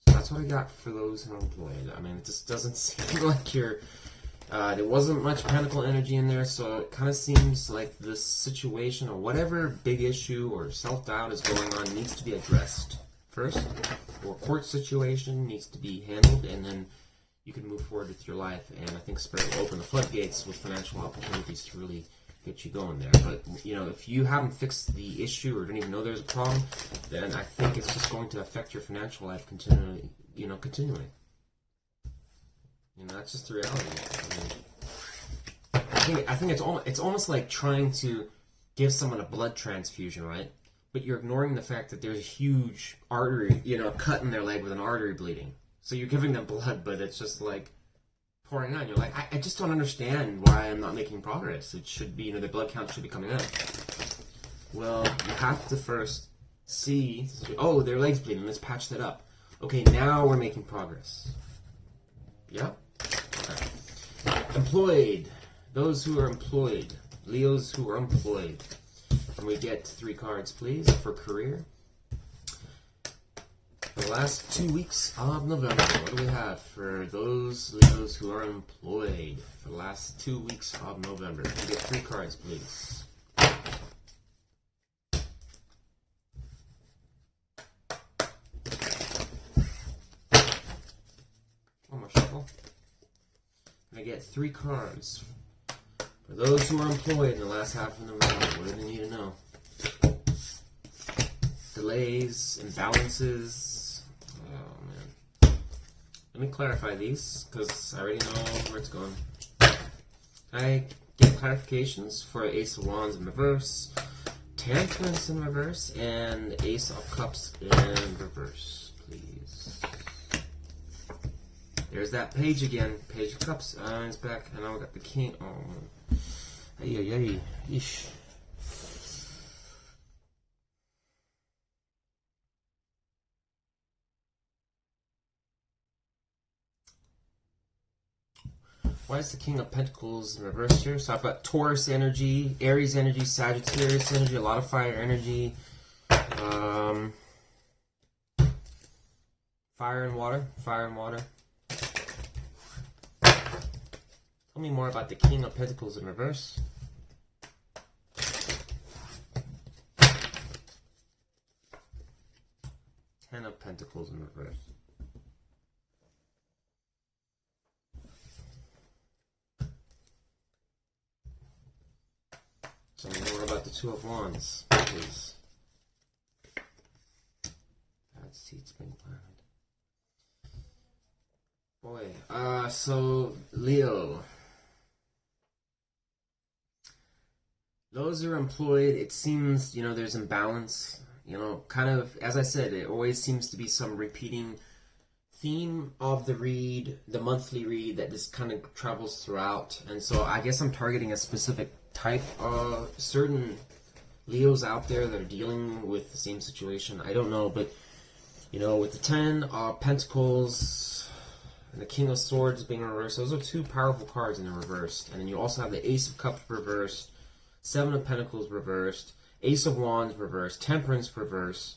A: So that's what I got for those who are employed. I mean, it just doesn't seem like you're... there wasn't much pentacle energy in there, so it kind of seems like this situation or whatever big issue or self-doubt is going on needs to be addressed first, or court situation needs to be handled, and then you can move forward with your life. And I think Spirit will open the floodgates with financial opportunities to really get you going there. But if you haven't fixed the issue or don't even know there's a problem, then I think it's just going to affect your financial life continually. That's just the reality. I think it's almost like trying to give someone a blood transfusion, right? But you're ignoring the fact that there's a huge artery, a cut in their leg with an artery bleeding. So you're giving them blood, but it's just like pouring on. You're like, I just don't understand why I'm not making progress. It should be, the blood count should be coming up. Well, you have to first see, oh, their leg's bleeding, let's patch that up. Okay, now we're making progress. Yeah? Okay. Employed. Those who are employed. Leos who are employed. Can we get 3 cards, please, for career? For the last 2 weeks of November, what do we have for those Leos who are employed? For the last 2 weeks of November. Can we get 3 cards, please? One more shuffle. I get 3 cards. For those who are employed in the last half of November, what do they need to know? Delays, imbalances. Oh, man. Let me clarify these, because I already know where it's going. I get clarifications for Ace of Wands in reverse, Temperance in reverse, and Ace of Cups in reverse, please. There's that page again. Page of Cups. It's back. And now we got the King. Oh, hey. Yeesh. Why is the King of Pentacles in reverse here? So I've got Taurus energy, Aries energy, Sagittarius energy, a lot of fire energy. Fire and water. Tell me more about the King of Pentacles in reverse. Ten of Pentacles in reverse. Tell me more about the Two of Wands, please. Bad seeds being planted. Boy, so Leo. Those who are employed, it seems, there's imbalance. Kind of, as I said, it always seems to be some repeating theme of the read, the monthly read, that just kind of travels throughout. And so I guess I'm targeting a specific type of certain Leos out there that are dealing with the same situation. I don't know, but, with the 10 of Pentacles and the King of Swords being reversed, those are 2 powerful cards in the reversed. And then you also have the Ace of Cups reversed, 7 of Pentacles reversed, Ace of Wands reversed, Temperance reversed.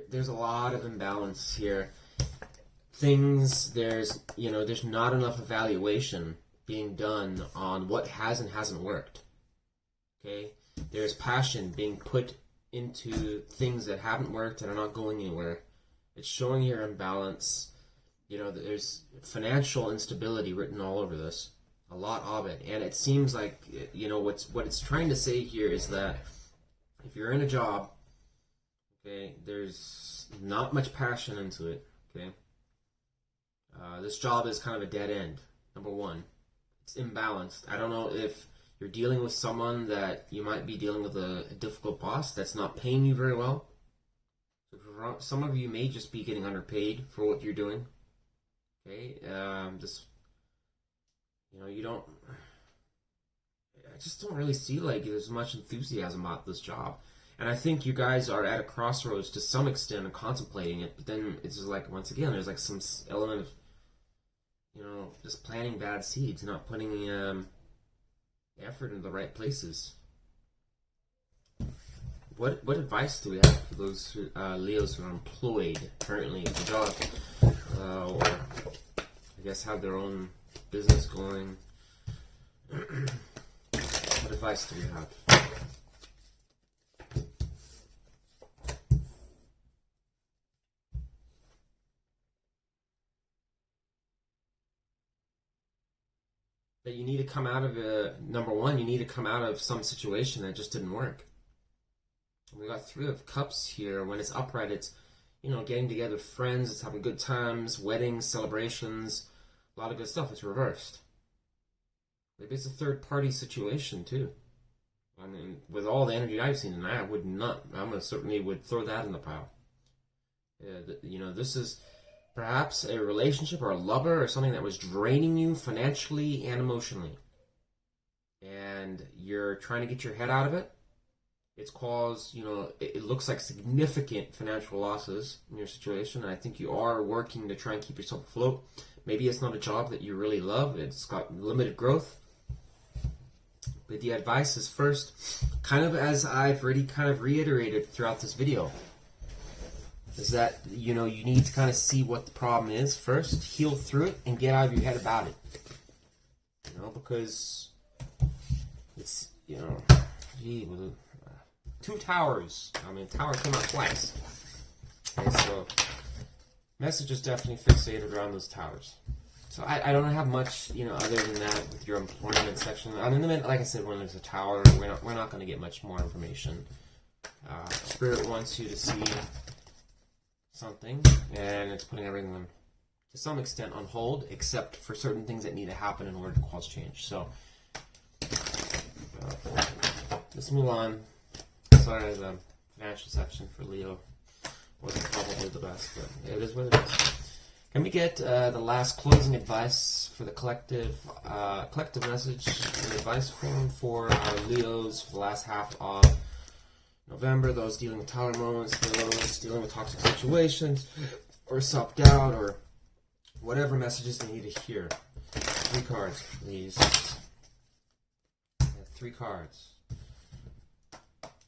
A: There's a lot of imbalance here. There's not enough evaluation being done on what has and hasn't worked. Okay? There's passion being put into things that haven't worked and are not going anywhere. It's showing your imbalance. You know, there's financial instability written all over this. A lot of it. And it seems like, you know, what it's trying to say here is that if you're in a job, okay, there's not much passion into it, okay? This job is kind of a dead end, number one. It's imbalanced. I don't know if you're dealing with someone that you might be dealing with a difficult boss that's not paying you very well. Some of you may just be getting underpaid for what you're doing. Okay, just, you know, I just don't really see like there's much enthusiasm about this job. And I think you guys are at a crossroads to some extent of contemplating it, but then it's just like, once again, there's like some element of, you know, just planting bad seeds, not putting effort into the right places. What advice do we have for those Leos who are employed currently at the job, or I guess have their own business going? What advice do we have? That you need to come out of number one, you need to come out of some situation that just didn't work. We got 3 of Cups here. When it's upright, it's, you know, getting together with friends, it's having good times, weddings, celebrations, a lot of good stuff. It's reversed. Maybe it's a third-party situation too. I mean, with all the energy I've seen, and I certainly would throw that in the pile. You know, this is perhaps a relationship or a lover or something that was draining you financially and emotionally. And you're trying to get your head out of it. It's caused, you know, it looks like significant financial losses in your situation. And I think you are working to try and keep yourself afloat. Maybe it's not a job that you really love. It's got limited growth. But the advice is first, kind of as I've already kind of reiterated throughout this video, is that, you know, you need to kind of see what the problem is first, heal through it, and get out of your head about it. You know, because it's, you know, gee, with 2 towers. I mean, tower came out twice. Okay, so message is definitely fixated around those towers. So I don't have much, you know, other than that with your employment section. I mean, like I said, when there's a tower, we're not going to get much more information. Spirit wants you to see something, and it's putting everything to some extent on hold, except for certain things that need to happen in order to cause change. So let's move on. Sorry, the financial section for Leo wasn't probably the best, but it is what it is. Can we get the last closing advice for the collective message and advice for our Leos for the last half of November, those dealing with tower moments, those dealing with toxic situations, or self-doubt, or whatever messages they need to hear. 3 cards, please. 3 cards.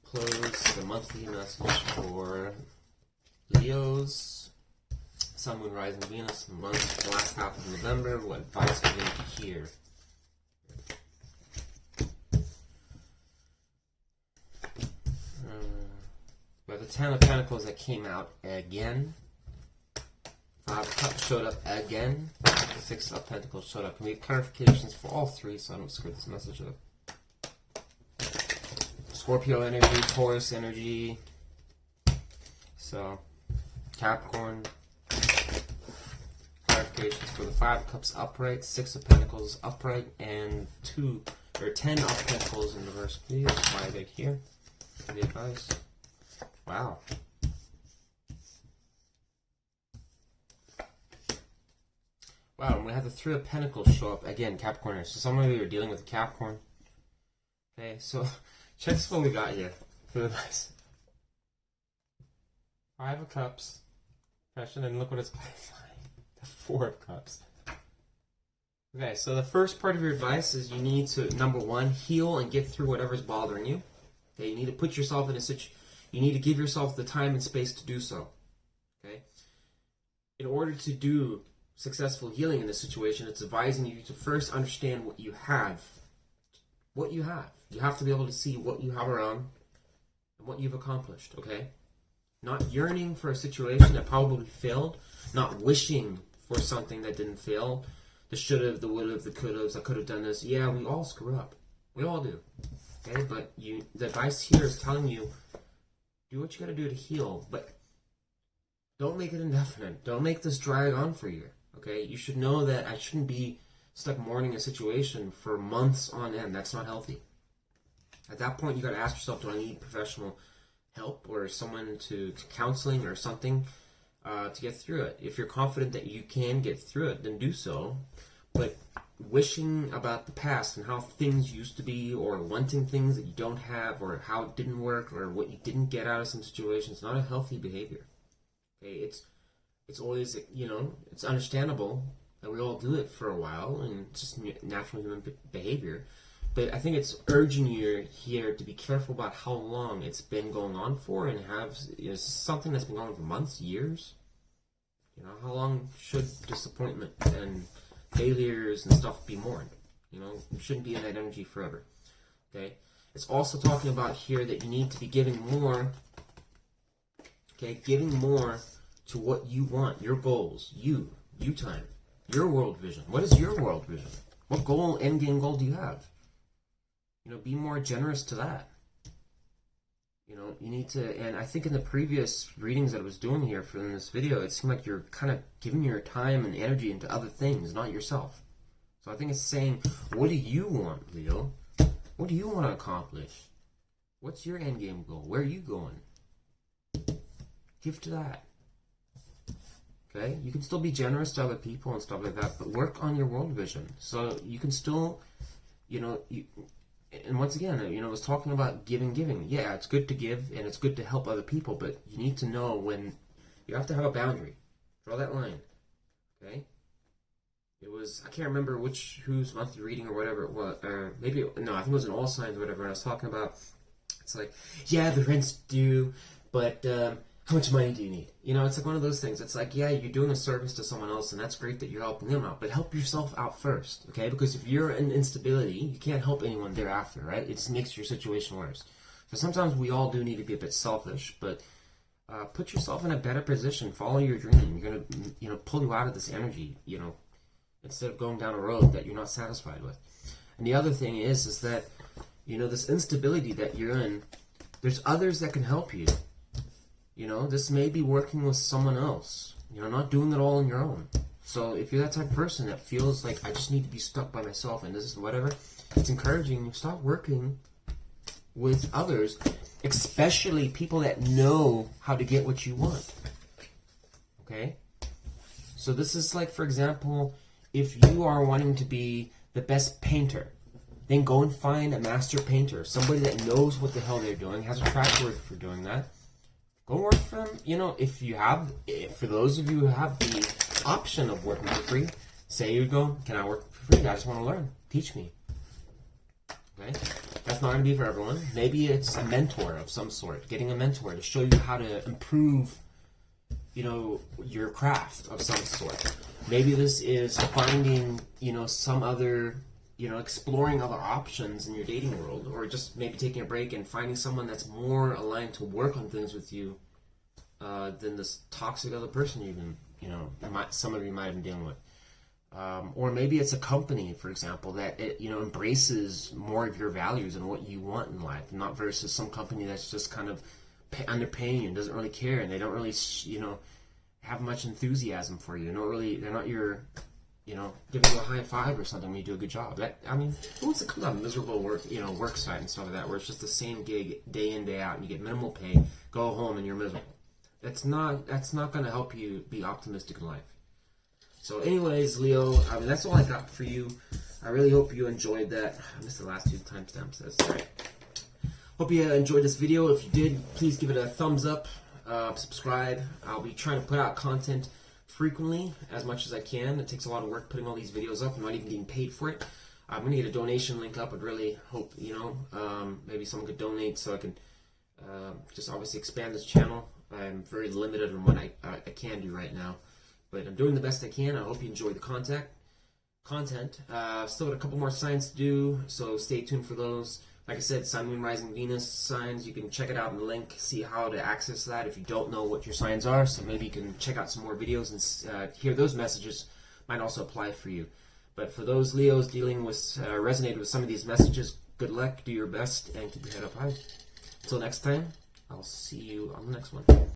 A: Close the monthly message for Leos. Sun, Moon, Rising, Venus, month, the last half of November. What advice do you need to hear? By the 10 of Pentacles that came out again. 5 of Cups showed up again. 6 of Pentacles showed up. Can we get clarifications for all 3 so I don't screw this message up? Scorpio energy, Taurus energy. So, Capricorn. Clarifications for the 5 of Cups upright, 6 of Pentacles upright, and 10 of Pentacles in reverse. Please, why they're here? The advice. Wow. Wow, and we have the 3 of Pentacles show up again, Capricorn. So some of you are dealing with a Capricorn. Okay, so check this what we got here for the advice. 5 of Cups, Passion, and look what it's clarifying. The 4 of Cups. Okay, so the first part of your advice is you need to, number 1, heal and get through whatever's bothering you. Okay, you need to put yourself in a situation. You need to give yourself the time and space to do so. Okay? In order to do successful healing in this situation, it's advising you to first understand what you have what you have. You have to be able to see what you have around and what you've accomplished, okay? Not yearning for a situation that probably failed, not wishing for something that didn't fail. The should have, the would have, the could have, I could have done this. Yeah, we all screw up. We all do. Okay, but the advice here is telling you, do what you gotta do to heal, but don't make it indefinite. Don't make this drag on for you. Okay, you should know that I shouldn't be stuck mourning a situation for months on end. That's not healthy. At that point, you gotta ask yourself, do I need professional help or someone to counseling or something to get through it? If you're confident that you can get through it, then do so. But wishing about the past and how things used to be, or wanting things that you don't have, or how it didn't work, or what you didn't get out of some situations, not a healthy behavior. Okay, it's always, it's understandable that we all do it for a while, and it's just natural human behavior. But I think it's urging you here to be careful about how long it's been going on for, and something that's been going on for months, years. How long should disappointment and failures and stuff be mourned? You shouldn't be in that energy forever. Okay? It's also talking about here that you need to be giving more. Okay? Giving more to what you want, your goals, you time, your world vision. What is your world vision? What goal, end game goal do you have? Be more generous to that. You need to, and I think in the previous readings that I was doing here from this video, it seemed like you're kind of giving your time and energy into other things, not yourself. So I think it's saying, what do you want, Leo? What do you want to accomplish? What's your end game goal? Where are you going? Give to that. Okay? You can still be generous to other people and stuff like that, but work on your world vision. So you can still, and once again, I was talking about giving. Yeah, it's good to give and it's good to help other people, but you need to know when you have to have a boundary. Draw that line. Okay? I can't remember whose monthly reading or whatever it was. I think it was an All Signs or whatever. And I was talking about, it's like, yeah, the rent's due, but how much money do you need? It's like one of those things. It's like, yeah, you're doing a service to someone else, and that's great that you're helping them out, but help yourself out first, okay? Because if you're in instability, you can't help anyone thereafter, right? It just makes your situation worse. So sometimes we all do need to be a bit selfish, but put yourself in a better position. Follow your dream. You're gonna, pull you out of this energy, instead of going down a road that you're not satisfied with. And the other thing is that, this instability that you're in, there's others that can help you. This may be working with someone else. Not doing it all on your own. So if you're that type of person that feels like, I just need to be stuck by myself and this is whatever, it's encouraging you start working with others, especially people that know how to get what you want. Okay? So this is like, for example, if you are wanting to be the best painter, then go and find a master painter, somebody that knows what the hell they're doing, has a track record for doing that. Go work for them. For those of you who have the option of working for free, say you go, can I work for free? I just want to learn. Teach me. Okay? That's not going to be for everyone. Maybe it's a mentor of some sort. Getting a mentor to show you how to improve, your craft of some sort. Maybe this is finding, some other, exploring other options in your dating world, or just maybe taking a break and finding someone that's more aligned to work on things with you than this toxic other person you've been, some of you might have been dealing with. Or maybe it's a company, for example, that embraces more of your values and what you want in life, not versus some company that's just kind of underpaying you and doesn't really care, and they don't really, have much enthusiasm for you. They're not your, giving you a high five or something when you do a good job. Who wants to come on a miserable work site and stuff like that, where it's just the same gig day in, day out, and you get minimal pay, go home and you're miserable. That's not going to help you be optimistic in life. So anyways, Leo, that's all I got for you. I really hope you enjoyed that. I missed the last two timestamps. That's all right. Hope you enjoyed this video. If you did, please give it a thumbs up, subscribe. I'll be trying to put out content frequently, as much as I can. It takes a lot of work putting all these videos up. I'm not even getting paid for it. I'm going to get a donation link up. I'd really hope, maybe someone could donate so I can just obviously expand this channel. I'm very limited on what I can do right now. But I'm doing the best I can. I hope you enjoy the content. content. Still got a couple more signs to do, so stay tuned for those. Like I said, Sun, Moon, Rising, Venus signs, you can check it out in the link, see how to access that if you don't know what your signs are, so maybe you can check out some more videos and hear those messages. Might also apply for you. But for those Leos dealing with, resonated with some of these messages, good luck, do your best, and keep your head up high. Until next time, I'll see you on the next one.